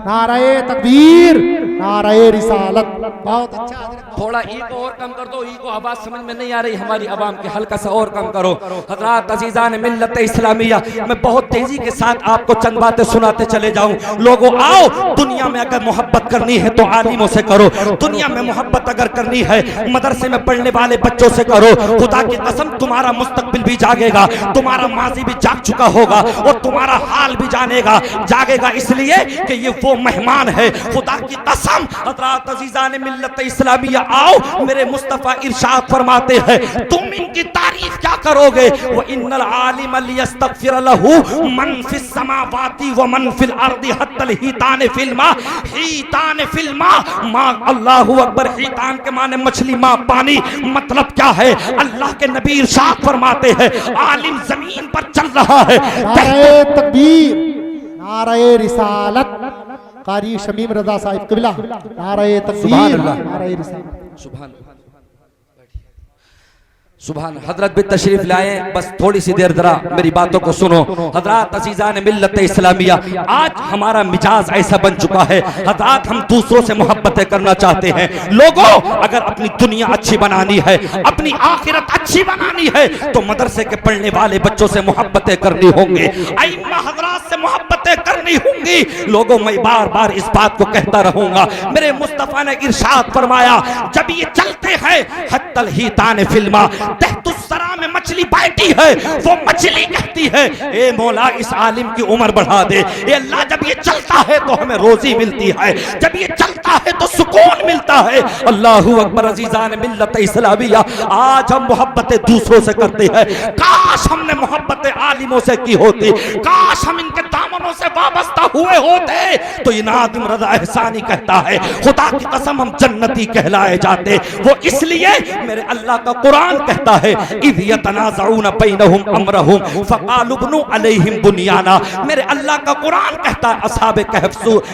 नारे तकबीर, नारे रिसालत। बहुत अच्छा हजरत। थोड़ा ईगो और कम कर दो, ईगो आवाज समझ में नहीं आ रही हमारी आवाम के, हल्का सा और कम करो। हजरात अजीजान मिल्लत इस्लामिया, मैं बहुत तेजी के साथ आपको चंद बातें सुनाते चले जाऊं। लोगों आओ, दुनिया में अगर मोहब्बत करनी है तो आलिमों से करो, दुनिया में मोहब्बत अगर करनी है मदरसे में पढ़ने वाले बच्चों से करो। खुदा की कसम तुम्हारा मुस्तकबिल भी जागेगा, तुम्हारा माजी भी जाग चुका होगा और तुम्हारा हाल भी जानेगा जागेगा, इसलिए कि ये वो मेहमान है। खुदा की कसम हज़रात अज़ीज़ान मिल्लत इस्लामिया, आओ मेरे मुस्तफ़ा इरशाद फरमाते हैं, तुम इनकी तारीफ क्या करोगे? व इन्नल आलिम लियस्तगफिर लहू मन फिस समावाति व मन फिल अर्दि हत्तल हीतान फिल मा। हीतान फिल मा, मा अल्लाहु अकबर, हीतान के माने मछली, माँ पानी। मतलब क्या है? अल्लाह के नबी इरशाद फरमाते हैं, आलिम जमीन पर चल रहा है। नारे तकबीर, नारे रिसालत। कारी शमीम रजा साहिब कबिला, नारे तकबीर, नारे रिसालत। सुभान सुभान। हजरत भी तशरीफ लाए, बस थोड़ी सी देर जरा मेरी बातों को सुनो। हजरत अजीजान मिल्लत इस्लामिया, आज हमारा मिजाज ऐसा बन चुका है हजरत, हम दूसरों से मोहब्बतें करना चाहते हैं। लोगों, अगर अपनी दुनिया अच्छी बनानी है, अपनी आखिरत अच्छी बनानी है, तो मदरसे के पढ़ने वाले बच्चों से मोहब्बतें करनी होंगी, अइम्मा हजरात से मोहब्बतें करनी होंगी। लोगों, मैं बार बार इस बात को कहता रहूंगा, मेरे मुस्तफा ने इरशाद फरमाया, जब ये चलते हैं हत्तल हीतान फिल्मा, तहतुस्सरा में मछली बैठी है, वो मछली कहती है, ए मौला इस आलिम की उम्र बढ़ा दे। ए अल्लाह, जब ये चलता है तो हमें रोजी मिलती है, जब ये चलता है तो सुकून मिलता है। अल्लाहु अकबर। अज़ीज़ान मिल्लत इस्लामिया, आज हम मोहब्बतें दूसरों से करते हैं, काश हमने मोहब्बतें आलिमों से की होती, काश हम इनके दामनों से वाबस्ता हुए होते। तो ये नादिम रज़ा एहसानी कहता है, खुदा की कसम हम जन्नती कहलाए जाते। वो इसलिए मेरे अल्लाह का कुरान कहता है, इज़ यतनाज़ऊन बैनहुम अमरहुम फ़क़ालू इब्नु अलैहिम बुनियाना। मेरे अल्लाह का कुरान कहता है, असहाबे कहफ,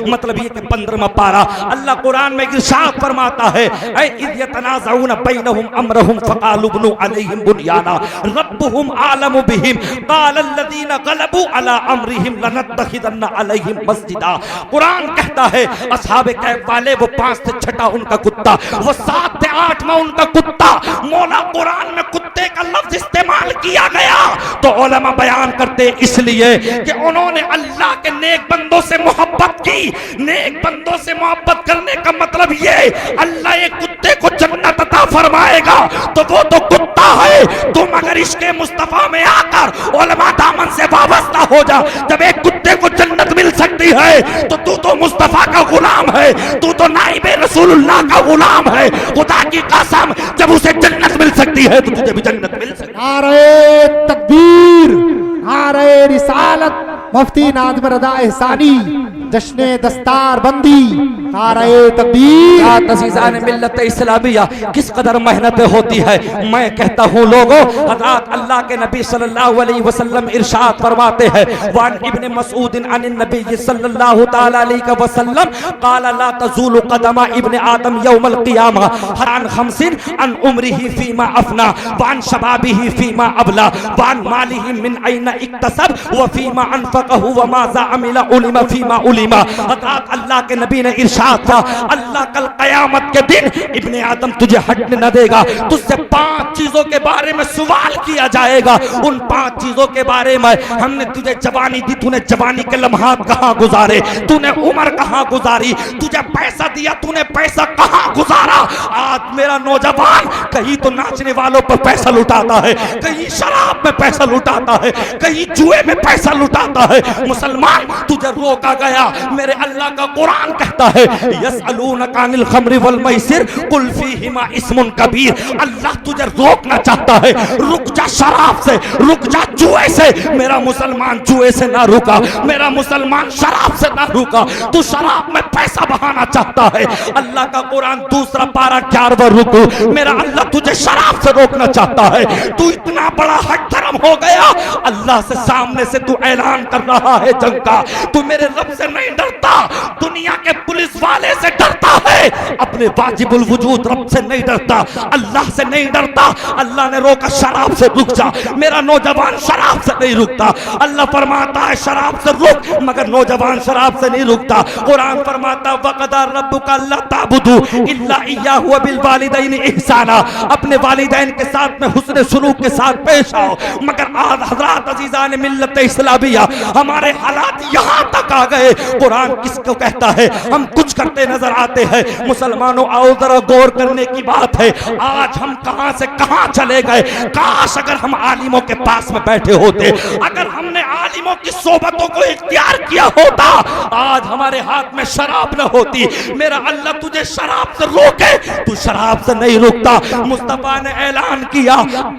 मतलब ये कि 15वां पारा, अल्लाह कुरान में इरशाद फरमाता है, इज़ यतनाज़ऊन बैनहुम अमरहुम फ़क़ालू इब्नु अलैहिम बुनियाना रब्बुहुम आलमु बिहिम क़ालल्लज़ीना ग़लबू अला अमरिहिम लनत्तख़िज़न्ना अलैहिम मस्जिदा। कुरान कहता है, असहाबे कहफ वाले, वो 5 से 6 उनका कुत्ता, वो 7 से 8वां उनका कुत्ता। मौला कुरान में कुत्ते का लफ्ज इस्तेमाल किया गया तो उलमा बयान करते इसलिए कि उन्होंने अल्लाह के नेक बंदों से मोहब्बत की। नेक बंदों से मोहब्बत करने का मतलब ये, अल्लाह एक कुत्ते को जन्नत अता फरमाएगा तो वो तो कुत्ता है। तुम अगर इसके मुस्तफा में आकर उलमा दामन से वाबस्ता हो जा, जब एक कुत्ते को जन्नत मिल सकती है तो तू तो मुस्तफा का गुलाम है, तू तो नाइबे रसूलुल्लाह का गुलाम है। खुदा की कसम, जब उसे जन्नत मिल सकती है तो तुझे भी जन्नत मिल सकती है। नारे तकबीर, नारे रिसालत। मुफ्ती नादिम रज़ा एहसानी, जश्ने दस्तार बंदी, नारे तकबीर। अज़ीज़ान मिल्लत इस्लामिया, किस कदर मेहनतें होती है। मैं कहता हूँ लोगों, हज़रत अल्लाह के नबी सल्लल्लाहु अलैहि वसल्लम इरशाद फरमाते हैं, वान इब्न मसऊद अन नबी सल्लल्लाहु तआला अलैहि वसल्लम क़ाल ला तज़ूलु क़दमा इब्न आदम यौमल क़ियामा हरान खमसिन अन उम्रिही फीमा अफना वान शबाबिही फीमा अबला वान मालिही मिन ऐना इक्तसब व फीमा अनफ़क़हु व माज़ा अमिला उलिमा फीमा उलिमा। हज़रत अल्लाह के नबी ने इरशाद था, अल्लाह कल क़यामत के दिन इब्ने आदम तुझे हटने न देगा, तुझसे 5 चीजों के बारे में सवाल किया जाएगा। उन 5 चीजों के बारे में, हमने तुझे जवानी दी, तूने जवानी के लम्हात कहाँ गुजारे, तूने उम्र कहाँ गुजारी, तुझे पैसा दिया, तूने पैसा कहाँ गुजारा। आज मेरा नौजवान कहीं तो नाचने वालों पर पैसा लुटाता है, कहीं शराब में पैसा लुटाता है, कहीं जुए में पैसा लुटाता है। मुसलमान, तुझे रोका गया। मेरे अल्लाह का कुरान कहता है, यसअलूनका अनिल खम्रि वल मैसिर कुल फीहिमा इस्मुन कबीर। अल्लाह तुझे रोकना चाहता है, रुक जा शराब से, रुक जा जुए से। मेरा मुसलमान जुए से ना रुका, मेरा मुसलमान शराब से ना रुका। तू शराब में पैसा बहाना चाहता है, अल्लाह का कुरान दूसरा पारा 11वां रुकू, मेरा अल्लाह तुझे शराब से रोकना चाहता है। तू इतना बड़ा हट धर्म हो गया, अल्लाह अल्लाह से सामने से तू ऐलान कर रहा है जंग का, तू मेरे रब से नहीं डरता, दुनिया के पुलिस वाले से डरता है, अपने वाजिबुल वजूद रब से नहीं डरता, अल्लाह से नहीं डरता। अल्लाह ने रोका शराब से रुक जा, मेरा नौजवान शराब से नहीं रुकता। अल्लाह फरमाता है शराब से रुक, मगर नौजवान शराब से नहीं रुकता। कुरान फरमाता वक़दा रब्बुका अल्ला ताबुदू इल्ला इय्याहु व बिल वालिदैन इहसाना, अपने वालिदैन के साथ में हुस्न सुलूक के साथ पेश आओ। मगर आज हज़रात अज़ीज़ान मिल्लत इस्लामिया हमारे हालात यहाँ तक आ गए, कुरान किसको कहता है हम कुछ करते नजर आते हैं। मुसलमानों आओ जरा गौर करने की बात है, आज हम कहां से कहां चले गए। काश अगर हम आलिमों के पास में बैठे होते, अगर हमने आलिमों की सोबतों को इख्तियार किया होता, आज हमारे हाथ में शराब न होती। मेरा अल्लाह तुझे शराब से रोके, तू शराब से नहीं रुकता। मुस्तफा ने ऐलान किया,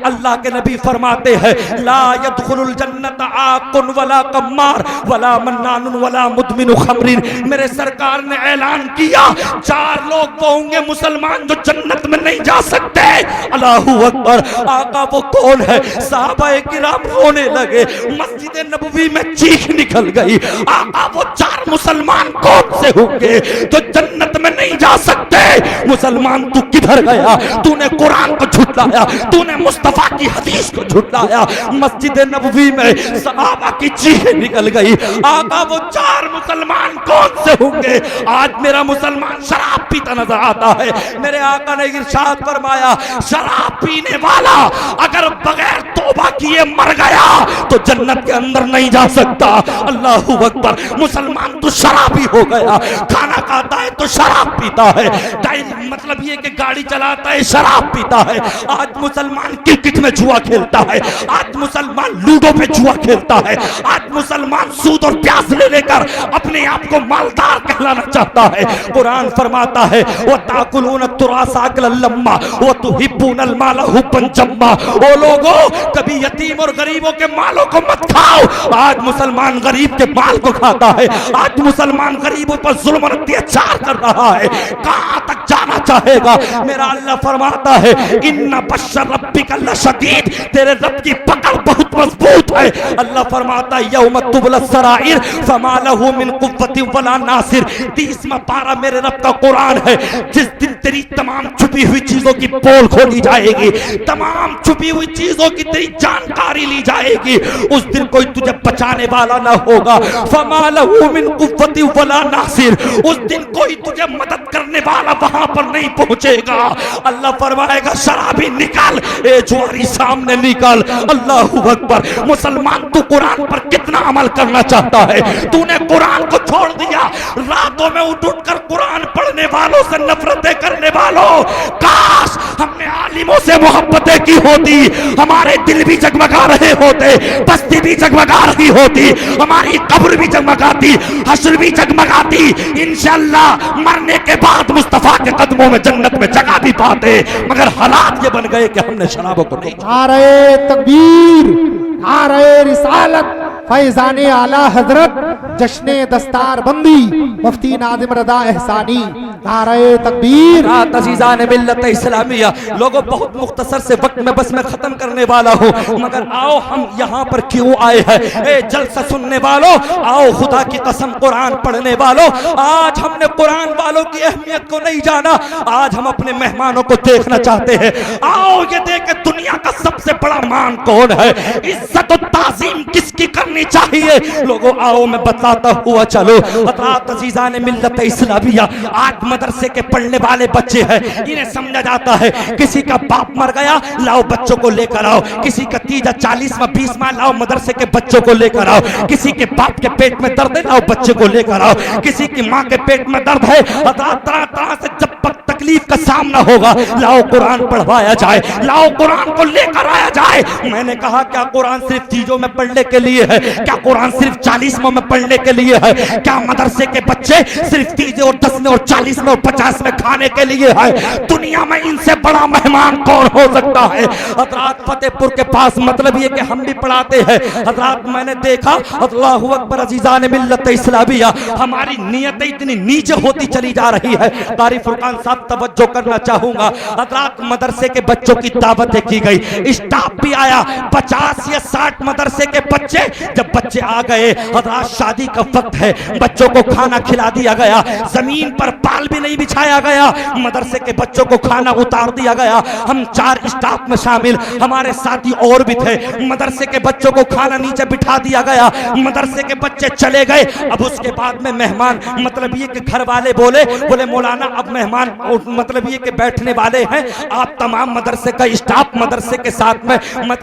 अल्लाह के नबी फरमाते हैं ला यदखुलुल जन्नत आकुन वला कम्मार वला मन्नानुन वला मुदमिनु खमरिन। मेरे सरकार ने ऐलान किया 4 लोग वो होंगे मुसलमान जो जन्नत में नहीं जा सकते। अल्लाहू अकबर। आका वो कौन है? सहाबाए किराम रोने लगे, मस्जिद नबवी में चीख निकल गई। आका वो 4 मुसलमान कौन से होंगे जो जन्नत में नहीं जा सकते? मुसलमान तू किधर गया? तूने कुरान को झुटलाया, तूने मुस्तफा की हदीस को झुटलाया। मस्जिद नबवी में सहाबा की चीखें निकल गई। आका वो 4 मुसलमान कौन से होंगे? आज मेरा मुसलमान शराब पीता नजर आता है। मेरे आका ने इरशाद फरमाया शराब पीने वाला अगर बगैर तौबा किए मर गया तो जन्नत के अंदर नहीं जा सकता। अल्लाहू अकबर। मुसलमान तो शराबी हो गया, खाना खाता है तो शराब पीता है, मतलब ये कि गाड़ी चलाता है शराब पीता है। आज मुसलमान क्रिकेट में जुआ खेलता है, आज मुसलमान लूडो पे जुआ खेलता है, आज मुसलमान सूद और प्यास ले लेकर अपने आप को मालदार कहलाना चाहता है। कुरान फरमाता है वो ताकुलून तुरास अकलन लम्मा वो तुहिब्बूनल माला हुब्बन जम्मा। ओ लोगों, कभी यतीम और गरीबों के मालों को मत खाओ। आज मुसलमान गरीब के माल को खाता है, आज मुसलमान गरीबों पर जुल्म और अत्याचार कर रहा है। कहां तक जाना चाहेगा? मेरा अल्लाह फरमाता है इन्ना बश्शर रब्बिका लशदीद, तेरे रब की पकड़ बहुत मजबूत है। अल्लाह फरमाता है यौम तुबलस सराइर फमा लहू मिन कुव्वतिन वला नासिर। 30वां पारा मेरे रब का कुरान है। जिस दिन तेरी तमाम छुपी हुई चीजों की पोल खोली जाएगी, तमाम छुपी हुई चीजों की तेरी जानकारी ली जाएगी, उस दिन कोई तुझे बचाने वाला ना होगा। फमा लहू मिन कुव्वतिन वला नासिर, उस दिन कोई तुझे मदद करने वाला वहां पर नहीं पहुंचेगा। अल्लाह फरमाएगा शराबी निकल, ए जुआरी सामने निकल। अल्लाहू अकबर। मुसलमान तू कुरान पर कितना अमल करना चाहता है? तूने कुरान को छोड़ दिया। रातों में उठ उठ कर कुरान पढ़ने वालों से नफरतें करने वालों, काश हमने आलिमों से मोहब्बतें की होती, हमारे दिल भी जगमगा रहे होते, बस्ती भी जगमगा रही होती, हमारी कब्र भी जगमगाती, हश्र भी जगमगाती। इंशाअल्लाह मरने के बाद मुस्तफा के कदमों में जन्नत में जगह भी पाते। मगर हालात ये बन गए कि हमने शराबों को नहीं। आ रहे तकबीर, आ रहे रिसालत, फैजाने आला हजरत, जश्ने दस्तार बंदी, मुफ्ती नाज़िम रज़ा एहसानी। आ रहे तकबीर। अज़ीज़ान मिल्लत इस्लामिया, लोगों बहुत मुख्तसर से वक्त में बस मैं खत्म करने वाला हूँ, मगर आओ हम यहाँ पर क्यों आए हैं? ए जलसा सुनने वालों, आओ खुदा की कसम कुरान पढ़ने वालों, आज हमने कुरान वालों की अहमियत को नहीं जाना, आज हम अपने मेहमानों को देखना चाहते हैं। आओ ये देखे दुनिया का सबसे बड़ा मान कौन है, इज्जत और ताज़ीम किसकी करनी चाहिए। लोगों आओ मैं बताता हुआ चलो। अज़ीज़ान मिल्लत इस्लामिया, आज मदरसे के पढ़ने वाले बच्चे हैं, इन्हें समझा जाता है किसी का बाप मर गया, लाओ बच्चों को लेकर आओ, किसी का तीजा 40वां 20वां, लाओ मदरसे के बच्चों को लेकर आओ, किसी के बाप के पेट में दर्द है, लाओ बच्चे को लेकर आओ, किसी की माँ के पेट में दर्द है, तरह तरह से जब तकलीफ का सामना होगा, लाओ कुरान पढ़वाया जाए, लाओ कुरान को लेकर आया जाए। मैंने कहा क्या कुरान सिर्फ तीजों में पढ़ने के लिए है? क्या कुरान सिर्फ 40वां में पढ़ने के लिए है? क्या मदरसे के बच्चे सिर्फ तीजे और 10 और 40 और 50 में खाने के लिए है? दुनिया में इनसे बड़ा मेहमान कौन हो सकता है? हजरात फतेहपुर के पास मतलब ये कि हम भी पढ़ाते हैं। हजरात मैंने देखा, अल्लाहु अकबर, अज़ीज़ान मिल्लत इस्लामिया, हमारी नियतें इतनी नीचे होती चली जा रही है। कारी फुरकान साहब तवज्जो करना चाहूंगा। हजरात मदरसे के बच्चों की दावतें की गई, स्टाफ भी आया, 50 या 60 मदरसे के बच्चे। जब बच्चे आ गए, हजरात शादी का वक्त है, बच्चों को खाना खिला दिया गया, जमीन पर पाल भी नहीं बिछाया गया, मदरसे के बच्चों को खाना उतार दिया गया। हम 4 स्टाफ में शामिल, हमारे साथी और भी थे। मदरसे के बच्चों को खाना नीचे बिठा दिया गया, मदरसे के बच्चे चले गए। अब उसके बाद में मेहमान, मतलब ये कि घर वाले बोले मौलाना अब मेहमान मतलब ये कि बैठने वाले हैं, आप तमाम मदरसे का स्टाफ मदरसे के साथ में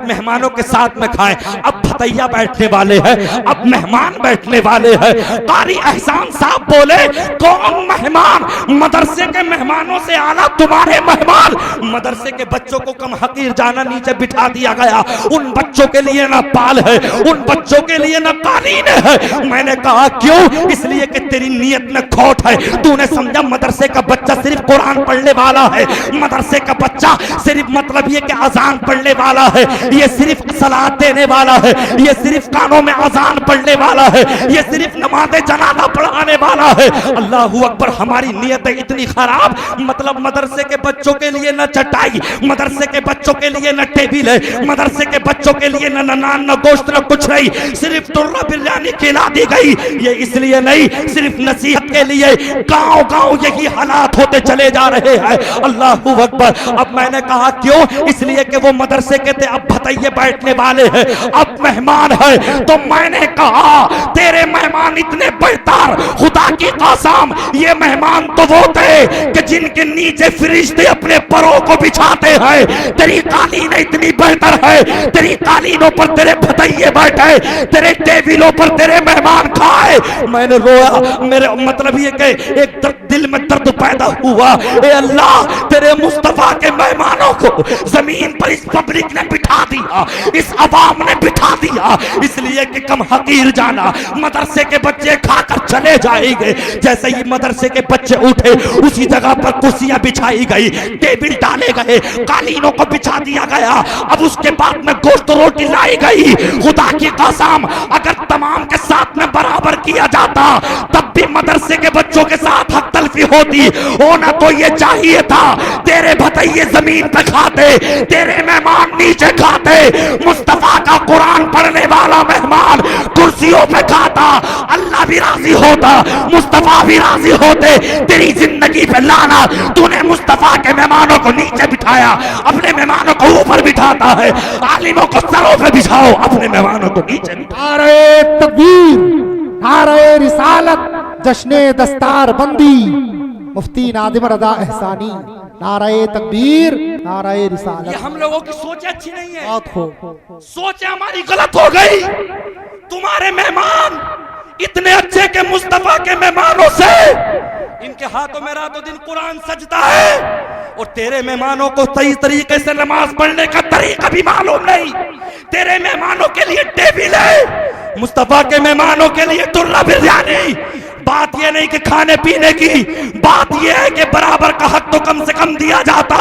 मेहमानों के साथ में खाएं। अब भतैया बैठने वाले हैं, अब मेहमान बैठने वाले हैं। कारी एहसान साहब बोले कौन मेहमान? मदरसे के मेहमानों से आला तुम्हारे मेहमान। मदरसे के बच्चों को कम हकीर जाना नीचे बिठा दिया गया। उन बच्चों के लिए ना पाल है, उन बच्चों के लिए ना कालीन है। मैंने कहा क्यों? इसलिए कि तेरी नीयत में खोट है। तूने समझा मदरसे का बच्चा सिर्फ कुरान पढ़ने वाला है, मदरसे का बच्चा सिर्फ मतलब ये कि अजान पढ़ने वाला है, ये सिर्फ सलात देने वाला है, ये सिर्फ कानों में अजान पढ़ने वाला है, ये सिर्फ नमाज जनाजा पढ़ाने वाला है। अल्लाहू अकबर। हमारी नीयत इतनी खराब, मतलब मदरसे के बच्चों के लिए न चटाई, मदरसे के बच्चों के लिए न टेबिल है, मदरसे के बच्चों के लिए न नान न गोश्त न कुछ नहीं, सिर्फ तुर्रा बिरयानी खिला दी गई। ये इसलिए नहीं, सिर्फ नसीहत के लिए। गांव गांव यही हालात होते चले जा रहे हैं। अल्लाहू अकबर। अब मैंने कहा क्यों? इसलिए कि वो मदरसे के थे, अब भतैये बैठने वाले हैं, अब मेहमान है। तो मैंने कहा तेरे मेहमान इतने बेहतर, खुदा की कसम ये मेहमान तो वो थे कि जिनके नीचे फरिश्ते अपने परों को बिछाते हैं। तेरी कालीन इतनी बेहतर है, तेरी कालीनों पर तेरे भतैये बैठे, तेरे टेबिलों पर तेरे मेहमान खाए। मैंने रोया, मेरे मतलब ये कि एक दिल में दर्द पैदा हुआ। ए अल्लाह, तेरे मुस्तफा के मेहमानों को जमीन पर इस पब्लिक ने बिठा दिया, इस अवाम ने बिठा दिया, इसलिए कि कम हकीर जाना। मदरसे के बच्चे खाकर चले जाएंगे। जैसे ही मदरसे के बच्चे उठे, उसी जगह पर कुर्सियां बिछाई गई, टेबल डाले गए, कालीनों को बिछा दिया गया। अब उसके बाद में गोश्त रोटी लाई गई। खुदा की कसम अगर तमाम के साथ में बराबर किया जाता तब भी मदरसे के बच्चों के साथ हक तलफी होती। होना तो ये चाहिए था, तेरे भतैये जमीन पे खाते, तेरे मेहमान नीचे खाते। मुस्तफा का कुरान पढ़ने वाला मेहमान कुर्सियों पे खाता, अल्लाह भी राजी होता, मुस्तफा भी राजी होते। तेरी जिंदगी पे लाना, तूने मुस्तफा के मेहमानों को नीचे बिठाया, अपने मेहमानों को ऊपर बिठाता है। आलिमों को सरों पे बिछाओ, अपने मेहमानों को नीचे बिठाओ। नारे तकबीर, नारे रिसालत, जश्ने दस्तार बंदी, मुफ्ती नादिम रज़ा एहसानी। नारे तकबीर, नारे रिसालत। ये हम लोगों की सोच अच्छी नहीं है, बात हो सोच हमारी गलत हो गई। तुम्हारे मेहमान इतने अच्छे के मुस्तफा के मेहमानों से इनके हाथों में रातों दिन कुरान सजता है, और तेरे मेहमानों को सही तरीके से नमाज पढ़ने का तरीका भी मालूम नहीं। तेरे मेहमानों के लिए टेबिल है, मुस्तफा के मेहमानों के लिए तुर्रा बिरयानी। बात यह नहीं कि खाने पीने की, बात यह है कि बराबर का हक तो कम से कम दिया जाता।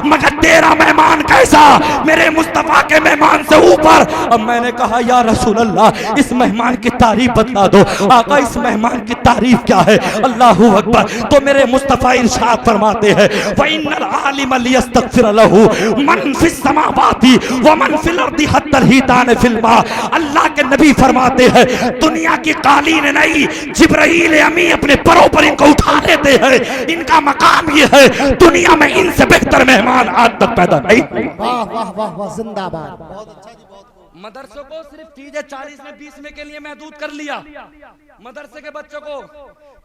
मगर तेरा मेहमान कैसा, मेरे मुस्तफा के मेहमान से ऊपर। अब मैंने कहा या रसूल अल्लाह, इस मेहमान की तारीफ बता दो। आका इस मेहमान की तारीफ क्या है? अल्लाहू अकबर। तो मेरे मुस्तफा इरशाद फरमाते हैं, वइन्नल आलिम लियस्तगफिर लहू मन फिस समावाति व मन फिल अर्दि हत्ता हितान फिल मा। अल्लाह के नबी फरमाते हैं, दुनिया की कालीन नहीं, जिब्राइल अमी अपने परों पर इनको उठा लेते हैं। इनका मकाम ये है, दुनिया में इनसे बेहतर मेहमान आज तक पैदा नहीं। वाह वाह वाह वाह, जिंदाबाद। बहुत अच्छा जी, बहुत। मदरसों को सिर्फ 40 में 20 में के लिए महदूद कर लिया। मदरसे के बच्चों को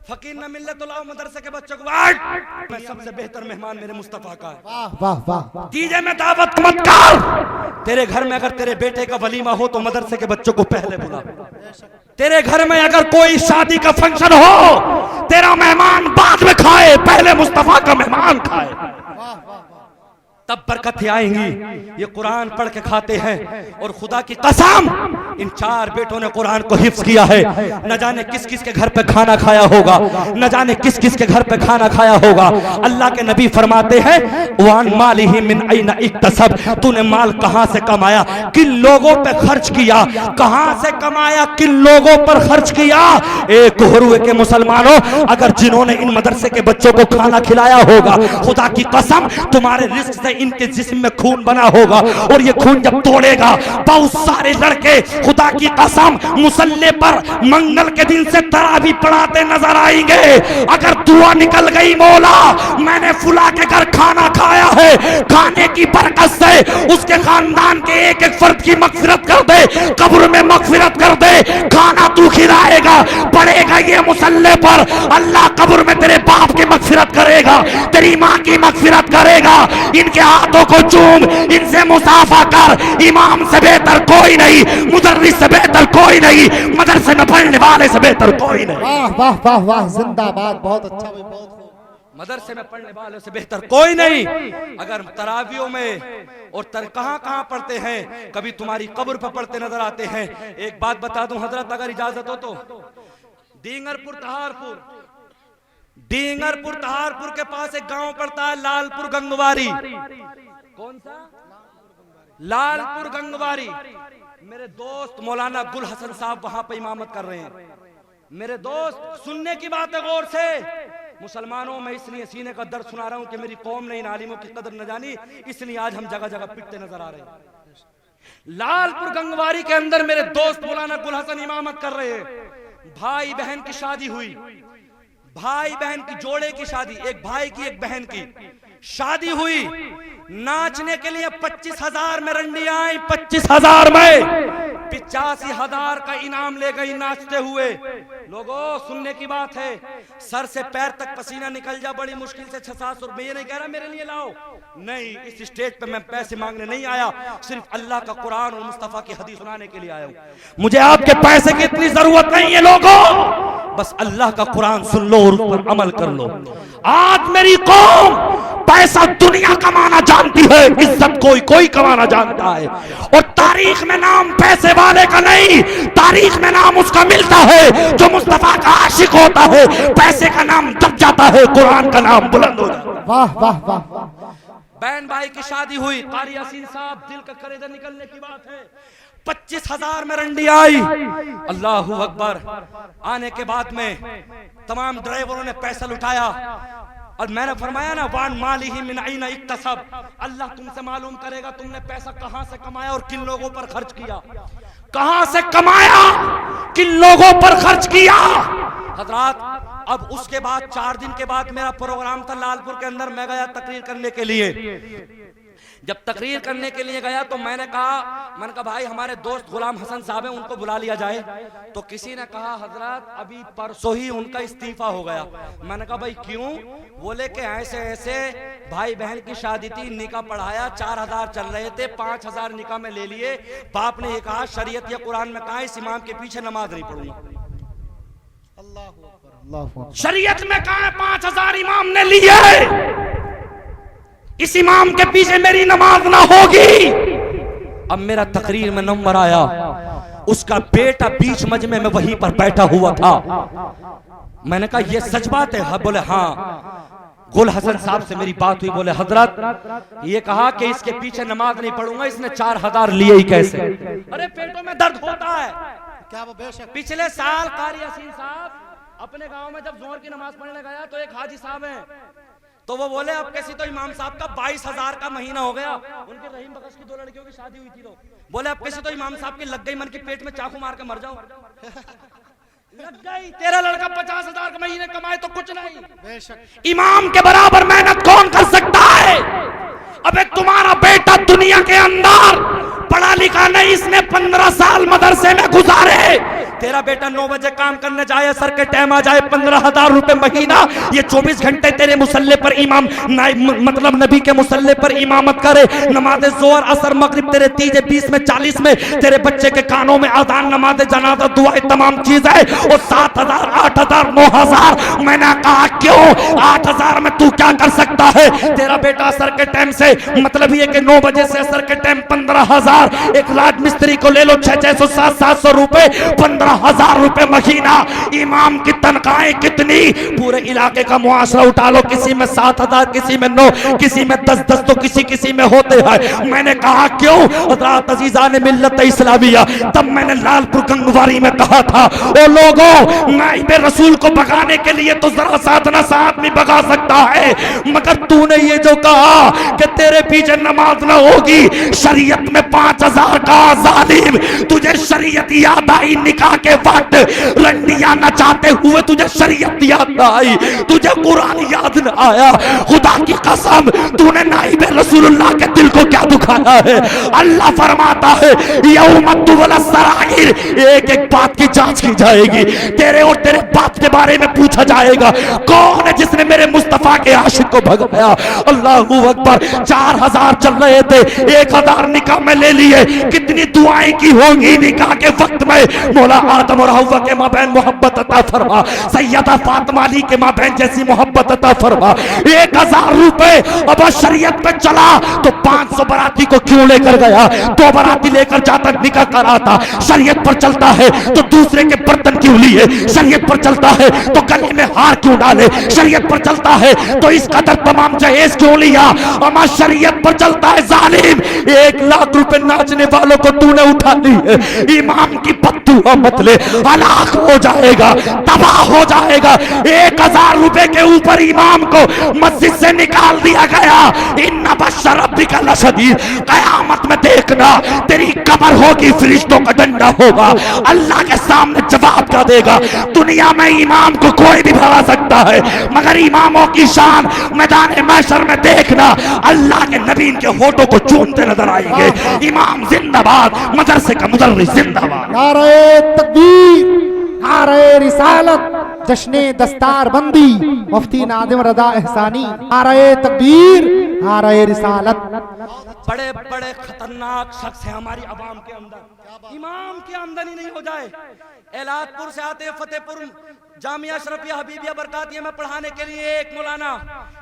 फकीर न मिले तो लाओ मदरसे के बच्चों को। मैं सबसे बेहतर मेहमान मेरे मुस्तफा का है। वाह वाह वाह। डीजे में दावत मत कर। तेरे घर में अगर तेरे बेटे का वलीमा हो तो मदरसे के बच्चों को पहले बुला। तेरे घर में अगर कोई शादी का फंक्शन हो, तेरा मेहमान बाद में खाए, पहले मुस्तफा का मेहमान खाए। तब बरकतें आएंगी। ये कुरान पढ़ के खाते हैं और खुदा की कसम इन 4 बेटों ने कुरान को हिफ्ज किया है। न जाने किस किस के घर पे खाना खाया होगा, न जाने किस किस के घर पे खाना खाया होगा। अल्लाह के नबी फरमाते हैं वान मालिही मिन ऐना इक्तसब, तूने माल कहां से कमाया, किन लोगों पे खर्च किया, कहां से कमाया, किन लोगों पर खर्च किया। एक हुर्वे के मुसलमानों, अगर जिन्होंने इन मदरसे के बच्चों को खाना खिलाया होगा, खुदा की कसम तुम्हारे रिस्क से इनके जिस्म में खून बना होगा और ये खून जब तोड़ेगा बहुत सारे लड़के खुदा की कसम मुसल्ले पर मंगल के दिन से तरावी पढ़ाते नजर आएंगे। अगर दुआ निकल गई मौला मैंने फुला के घर खाना खाया है, खाने की बरकत से उसके खानदान के एक एक फर्द की मगफिरत कर दे, कब्र में मगफिरत कर दे। खाना तू खिलाएगा, पड़ेगा ये मुसल्ले पर, अल्लाह कब्र में तेरे बाप की मगफिरत करेगा, तेरी माँ की मगफिरत करेगा। इनके हाथों को चूम, इनसे मुसाफा कर। इमाम से बेहतर कोई नहीं, मुदर्रिस से बेहतर कोई नहीं, मदरसे में पढ़ने वाले से बेहतर कोई नहीं। वाह वाह वाह वाह, जिंदाबाद, बहुत अच्छा भाई, बहुत खूब। मदरसे में पढ़ने वाले से बेहतर कोई नहीं। अगर तरावियों में और कहां कहां पढ़ते हैं, कभी तुम्हारी कब्र पर पढ़ते नजर आते हैं। एक बात बता दूं हजरत, अगर इजाजत हो तो डींगरपुर तहारपुर के पास एक गांव पड़ता है लालपुर गंगवारी। कौन सा? लालपुर गंगवारी। मेरे दोस्त मौलाना गुल हसन साहब वहां पे इमामत कर रहे हैं। मेरे दोस्त सुनने की बात है गौर से, मुसलमानों में इसलिए सीने का दर्द सुना रहा हूं कि मेरी कौम ने इन आलिमों की कदर न जानी, इसलिए आज हम जगह जगह पिटते नजर आ रहे हैं। लालपुर गंगवारी के अंदर मेरे दोस्त मौलाना गुल हसन इमामत कर रहे हैं। भाई बहन की शादी हुई, भाई बहन की जोड़े की शादी, एक भाई की एक बहन की शादी हुई। नाचने के लिए 25,000 में रंडियां आई, 25,000 में 85,000 का इनाम ले गई नाचते हुए। लोगों सुनने की बात है, सर से पैर तक पसीना निकल जा बड़ी मुश्किल से 600-700 रुपए। ये नहीं कह रहा मेरे लिए लाओ, नहीं, इस स्टेज पे मैं पैसे मांगने नहीं आया, सिर्फ अल्लाह का कुरान और मुस्तफा की हदीस सुनाने के लिए आया हूं। मुझे आपके पैसे की इतनी जरूरत नहीं है लोगों, बस अल्लाह का कुरान सुन लो और उस पर अमल कर लो। आज मेरी कौम पैसा दुनिया कमाना जानती है, इज्जत कोई कोई कमाना जानता है। और तारीख में नाम पैसे वाले का नहीं, तारीख में नाम उसका मिलता है जो मुस्तफा का आशिक होता है। पैसे का नाम दब जाता है, कुरान का नाम बुलंद हो जाता है। वाह वाह वाह वाह। बहन भाई की शादी हुई, कारी यासीन साहब, दिल का करेजा निकलने की बात है। 25,000 में रंडी आई, अल्लाहू अकबर। आने के बाद में तमाम ड्राइवरों ने पैसा लुटाया और मैंने फरमाया ना वान मालिही मिन ऐना इक्तसब, अल्लाह तुमसे मालूम करेगा तुमने पैसा कहां से कमाया और किन लोगों पर खर्च किया, कहां से कमाया, किन लोगों पर खर्च किया। हजरात अब उसके बाद 4 दिन के बाद मेरा प्रोग्राम था लालपुर के अंदर, मैं गया तकरीर करने के लिए। जब तकरीर करने के लिए गया तो मैंने कहा भाई हमारे दोस्त गुलाम हसन साहब हैं, उनको बुला लिया जाए। तो किसी ने कहा हजरत अभी परसों ही उनका इस्तीफा हो गया। मैंने कहा भाई क्यों? बोले कि ऐसे ऐसे भाई बहन की शादी थी, निकाह पढ़ाया, 4,000 चल रहे थे, 5,000 निकाह में ले लिए। बाप ने ये कहा शरीयत या कुरान में कहा इस इमाम के पीछे नमाज नहीं पढ़ूंगा। शरीयत में कहा 5,000 इमाम ने लिए, इस इमाम के पीछे मेरी नमाज ना होगी। अब मेरा तकरीर में नंबर आया, उसका बेटा बीच मजमे में वहीं पर बैठा हुआ था। मैंने कहा ये सच बात है? बोले हाँ। गुल हसन साहब से मेरी बात हुई, बोले हजरत ये कहा कि इसके पीछे नमाज नहीं पढ़ूंगा, इसने 4,000 लिए ही कैसे? अरे पेटों में दर्द होता है क्या वो बेशक। पिछले साल कारी यासीन साहब अपने गांव में जब जोहर की नमाज पढ़ने गया तो एक हाजी साहब हैं, तो वो बोले अब कैसी तो इमाम साहब का 22,000 का महीना हो गया। उनके रहीम बख्श की 2 लड़कियों की शादी हुई थी, तो बोले अब कैसे तो इमाम साहब की लग गई, मन के पेट में चाकू मार के मर जाओ। लग गई, तेरा लड़का 50,000 का महीने कमाए तो कुछ नहीं, बेशक इमाम के बराबर मेहनत कौन कर सकता है? अबे तुम्हारा बेटा दुनिया के अंदर पढ़ा लिखा नहीं, इसने 15 साल मदरसे में गुजारे, तेरा बेटा 9 बजे काम करने जाए, असर के टाइम आ जाए, 15,000 रुपए महीना, ये 24 घंटे तेरे मुसल्ले पर इमाम मतलब नबी के मुसल्ले पर इमामत करे, नमाज जोहर असर मगरिब तेरे 30 20 में 40 में तेरे बच्चे के कानों में आजान, नमाज जनाजा, दुआएं, तमाम चीजें, और 7,000 8,000 9,000। मैंने कहा क्यों 8,000 में तू क्या कर सकता है? तेरा बेटा असर के टाइम से मतलब ये कि 9 बजे से असर के टाइम 15,000, एक राज मिस्त्री को ले लो 600 700 रुपए, 15,000 रुपए महीना। इमाम की तनख्वाहें कितनी? पूरे इलाके का मुआशरा उठा लो, किसी में 7,000, किसी में 9, किसी में 10 तो किसी में होते हैं। मैंने कहा क्यों? हज़रात अज़ीज़ा ने मिल्लत इस्लामिया, तब मैंने लालपुर गंगवारी में कहा था, ओ लोगों, नाइबे रसूल को भगाने के लिए तो जरा साधना सा आदमी भगा सकता है, मगर तूने ये जो कहा कि तेरे पीछे नमाज ना होगी, शरीयत में 5,000 का जालिम, तुझे शरीयत याद आई निकाह के वक्त रंडियां नचाते हुए, तुझे शरीयत याद ना आई, तुझे कुरान याद न आया। खुदा की कसम, तूने नाइबे रसूलुल्लाह के दिल को क्या दुखाया है? अल्लाह फरमाता है यौम तुबला सराइर, एक एक बात की जांच की जाएगी, तेरे और तेरे बाप के बारे में पूछा जाएगा, कौन है जिसने मेरे मुस्तफा के आशिक को भगाया? अल्लाहू अकबर। 4,000 चल रहे थे, 1,000 निकाह में ले लिए, कितनी दुआएं की होंगी निकाह के वक्त में। मौला आदम और हव्वा के माबैन मोहब्बत अता फरमा, सैयदा फातिमा अली के माबैन जैसी मोहब्बत अता फरमा। 1,000 रुपए अब शरीयत पे चला तो 500 बराती को क्यों लेकर गया? 2 बराती लेकर जाता निकाह कराता। शरीयत पर चलता है तो दूसरे के बर्तन क्यों लिए? शरीयत पर चलता है तो गले में हार क्यों डाले? शरीयत पर चलता है तो इस कदर तमाम जहेज क्यों लिया? अमा शरीयत पर चलता है जालिम, 1 लाख रुपए नाचने वालों को तूने उठा ली है। इमाम की बद्दुआ मत ले, हलाक हो जाएगा, तबाह हो जाएगा। 1,000 रुपए के ऊपर इमाम को मस्जिद से निकाल दिया गया। इन्ना बशर रब्बिका लशदीद, कयामत में देखना तेरी कब्र होगी, फरिश्तों का डंडा होगा, अल्लाह के सामने जवाब क्या देगा? दुनिया में इमाम को कोई भी भगा सकता है, मगर इमामों की शान मैदान महशर में देखना, अल्लाह के नबी के होठों को चूमते नजर आएंगे। इमाम जिंदाबाद, मदरसे का मुदर्रिस जिंदाबाद। नारे तकबीर, नारे रिसालत, जश्ने दस्तार बंदी, मुफ्ती नादिम रजा एहसानी। नारे तकबीर, नारे रिसालत। बड़े बड़े खतरनाक शख्स है हमारी आवाम के अंदर, इमाम की आमदनी नहीं हो जाए। एलादपुर से आते हैं फतेहपुर जामिया अशरफिया हबीबिया बरकातिया में पढ़ाने के लिए, एक मौलाना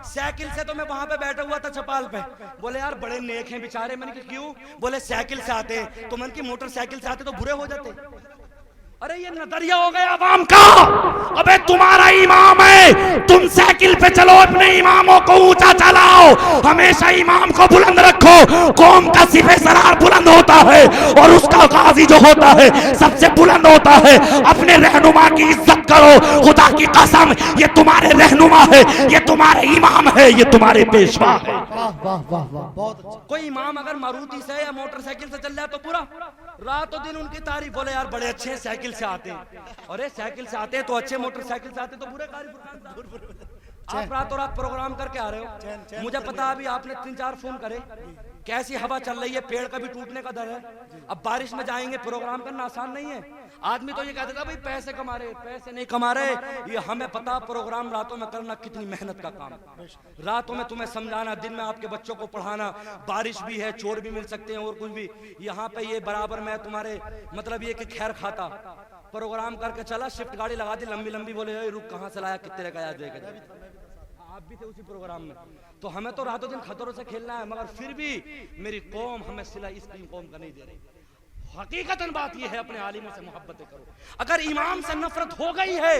साइकिल से, तो मैं वहां पे बैठा हुआ था छपाल पे, बोले यार बड़े नेक हैं बेचारे। मैंने कहा क्यों? बोले साइकिल से आते हैं। तो मैंने की मोटरसाइकिल से आते तो बुरे हो जाते। अरे ये नजरिया हो गया आवाम का। अबे तुम्हारा इमाम है, तुम साइकिल पे चलो, अपने इमामों को ऊंचा चलाओ, हमेशा इमाम को बुलंद रखो। कौम का सिपह सरार बुलंद होता है और उसका गाजी जो होता है सबसे बुलंद होता है। अपने रहनुमा की इज्जत करो, खुदा की कसम ये तुम्हारे रहनुमा है, ये तुम्हारे इमाम है, ये तुम्हारे पेशवा है। कोई इमाम अगर मारुति से या मोटरसाइकिल से चल जाए तो पूरा रातों दिन उनकी तारीफ, बोले यार बड़े अच्छे साइकिल से आते हैं। अरे साइकिल से आते हैं तो अच्छे, मोटरसाइकिल से आते तो बुरे। आप रातों रात प्रोग्राम करके आ रहे हो, मुझे पता अभी आपने 3-4 फोन करे, कैसी हवा चल रही है, पेड़ का भी टूटने का डर है। अब बारिश में जाएंगे, प्रोग्राम करना आसान नहीं है। आदमी तो ये कहता था भाई पैसे कमा रहे, पैसे नहीं कमा रहे। ये हमें पता, प्रोग्राम रातों में करना कितनी मेहनत का काम, रातों में तुम्हें समझाना, दिन में आपके बच्चों को पढ़ाना, बारिश भी है, चोर भी मिल सकते हैं और कुछ भी। यहाँ पे ये बराबर मैं तुम्हारे मतलब ये कि खैर खाता प्रोग्राम करके चला, शिफ्ट गाड़ी लगा दी लंबी लंबी, बोले रुक कहाँ से लाया, कितने का याद आप भी थे उसी प्रोग्राम में। तो हमें तो रातों दिन खतरों से खेलना है, मगर फिर भी मेरी कौम हमें सिला इसकी कौम का नहीं दे रही। हकीकतन बात यह है, अपने आलिमों से मोहब्बतें करो। अगर इमाम से नफरत हो गई है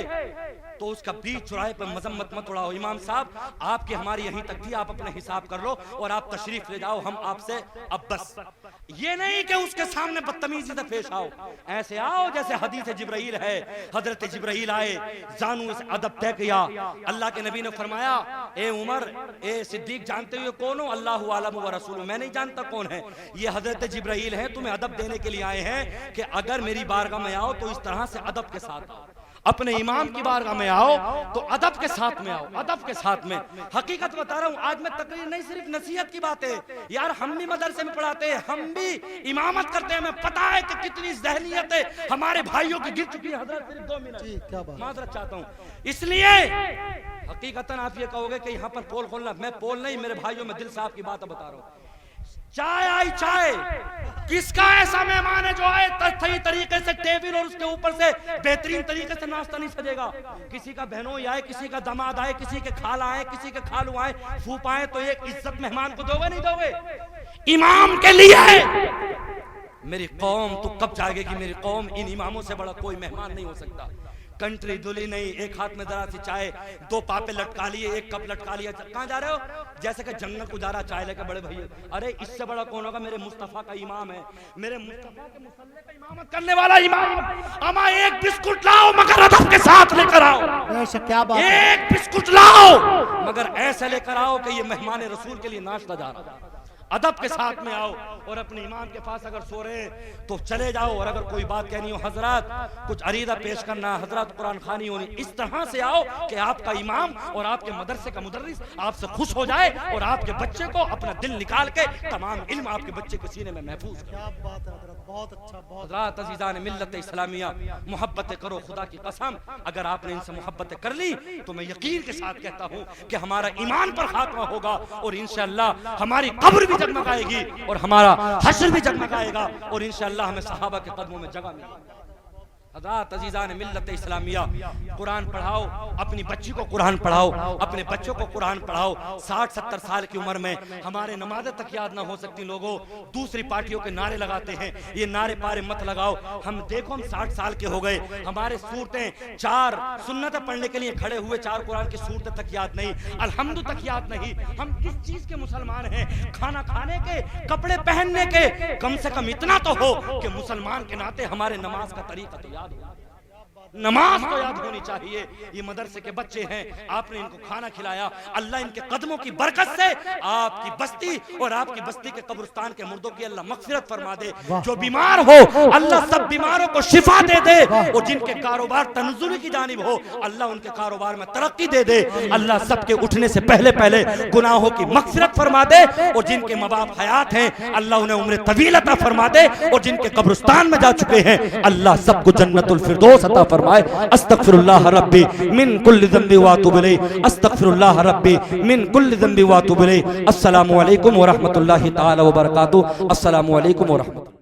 तो उसका बीच चौराहे पर मजम्मत मत उड़ाओ। इमाम साहब आपकी हमारी यहीं तक थी, आप अपने हिसाब कर लो और आप तशरीफ ले जाओ, हम आपसे अब बस ये नहीं कि उसके सामने बदतमीजी से पेश आओ, ऐसे आओ जैसे हदीस जिब्राइल है, हजरत जिब्राइल आए, जानू से अदब तय किया। अल्लाह के नबी ने फरमाया, ए उमर, ए सिद्दीक, जानते हुए कौन हो? अल्लाहु आलम व रसूलुहु, मैं नहीं जानता कौन है। ये हजरत जिब्राइल है, तुम्हें अदब देने के लिए आए हैं कि अगर मेरी बारगाह में आओ तो इस तरह से अदब के साथ आओ। अपने इमाम की बारगाह में आओ तो अदब के साथ में आओ, अदब के साथ में। हकीकत बता रहा हूँ, आज मैं तकरीर नहीं, सिर्फ नसीहत की बात है यार। हम भी मदरसे में पढ़ाते हैं, हम भी इमामत करते हैं, हमें पता है कि कितनी जहनियत है हमारे भाइयों की गिर चुकी है। हजरत सिर्फ 2 मिनट माजरत चाहता हूँ। इसलिए हकीकतन आप ये कहोगे कि यहाँ पर पोल खोलना, मैं पोल नहीं, मेरे भाइयों में दिल साहब की बात बता रहा हूँ। चाय आई, चाय किसका ऐसा मेहमान है जो आए सही तरीके से टेबल और उसके ऊपर से बेहतरीन तरीके से नाश्ता नहीं सजेगा। किसी का बहनोई आए, किसी का दामाद आए, किसी के खाला आए, किसी के खालू आए, फूफा आए, तो एक इज्जत मेहमान को दोगे नहीं दोगे? इमाम के लिए मेरी कौम तो कब जागेगी? मेरी कौम, इन इमामों से बड़ा कोई मेहमान नहीं हो सकता। कंट्री दुली नहीं, एक हाथ में जरा सी चाय, 2 पापे लटका लिए, 1 कप लटका लिया, कहाँ जा रहे हो? जैसे कि जंगल को जा रहा चाय लेकर बड़े भैया। अरे इससे बड़ा कौन होगा? मेरे मुस्तफा का इमाम है, मेरे मुस्तफा के मुसल्ले पे इमामत करने वाला इमाम। अमा एक बिस्कुट लाओ मगर अदब के साथ लेकर आओ। क्या बात है? एक बिस्कुट लाओ मगर ऐसे लेकर आओ कि ये मेहमान रसूल के लिए नाश्ता जा रहा है। अदब के साथ में आओ और अपने इमाम के पास अगर सो रहे तो चले जाओ, और अगर कोई बात कहनी हो हजरत कुछ अरीदा पेश करना, हजरत कुरान खानी होनी, इस तरह से आओ कि आपका इमाम और आपके मदरसे का मुदर्रिस आपसे खुश हो जाए और आपके बच्चे को अपना दिल निकाल के तमाम इल्म आपके बच्चे के सीने में महफूज करे। क्या बात है हजरत, बहुत अच्छा, बहुत हजरत अज़ीज़ान मिल्लत इस्लामिया, मोहब्बत करो खुदा की कसम। अगर आपने इनसे मोहब्बत कर ली तो मैं यकीन के साथ कहता हूँ कि हमारा ईमान पर खात्मा होगा और इंशाअल्लाह हमारी कब्र भी जगमगाएगी और हमारा हश्र भी जगमगाएगा और इंशाअल्लाह हमें सहाबा के कदमों में जगह मिलेगी। हज़रत अज़ीज़ान मिल्लत इस्लामिया, कुरान पढ़ाओ, अपनी बच्ची को कुरान पढ़ाओ, अपने बच्चों को कुरान पढ़ाओ। 60-70 साल की उम्र में हमारे नमाज़ें तक याद ना हो सकती। लोगों दूसरी पार्टियों के नारे लगाते हैं, ये नारे पारे मत लगाओ। हम देखो, हम 60 साल के हो गए, हमारे सूरतें 4 सुन्नतें पढ़ने के लिए खड़े हुए 4 कुरान की सूरतें तक याद नहीं, अल्हम्दु तक याद नहीं। हम किस चीज के मुसलमान हैं? खाना खाने के, कपड़े पहनने के? कम से कम इतना तो हो कि मुसलमान के नाते हमारे नमाज का तरीका तो याद हो, नमाज तो याद होनी चाहिए। ये मदरसे के बच्चे हैं, आपने इनको खाना खिलाया, अल्लाह इनके कदमों की बरकत से आपकी बस्ती और आपकी बस्ती के कब्रिस्तान के मुर्दों की अल्लाह मगफिरत फरमा दे। जो बीमार हो अल्लाह सब बीमारों को शिफा दे दे, और जिनके कारोबार तनज़्ज़ुल की जानिब हो अल्लाह उनके कारोबार में तरक्की दे दे। अल्लाह सबके उठने से पहले पहले गुनाहों की मगफिरत फरमा दे, और जिनके माँ बाप हयात हैं अल्लाह उन्हें उम्र तवील अता फरमा दे, और जिनके कब्रिस्तान में जा चुके हैं अल्लाह सबको जन्नतुल फिरदौस अता फरमाए। अस्तगफिरुल्लाह रब्बी मिन कुल्लि ज़ंबि व अतूबु इलैहि, अस्तगफिरुल्लाह रब्बी मिन कुल्लि ज़ंबि व अतूबु इलैहि। अस्सलामु अलैकुम व रहमतुल्लाहि तआला व बरकातुहू। अस्सलामु अलैकुम व रहमतुल्लाह।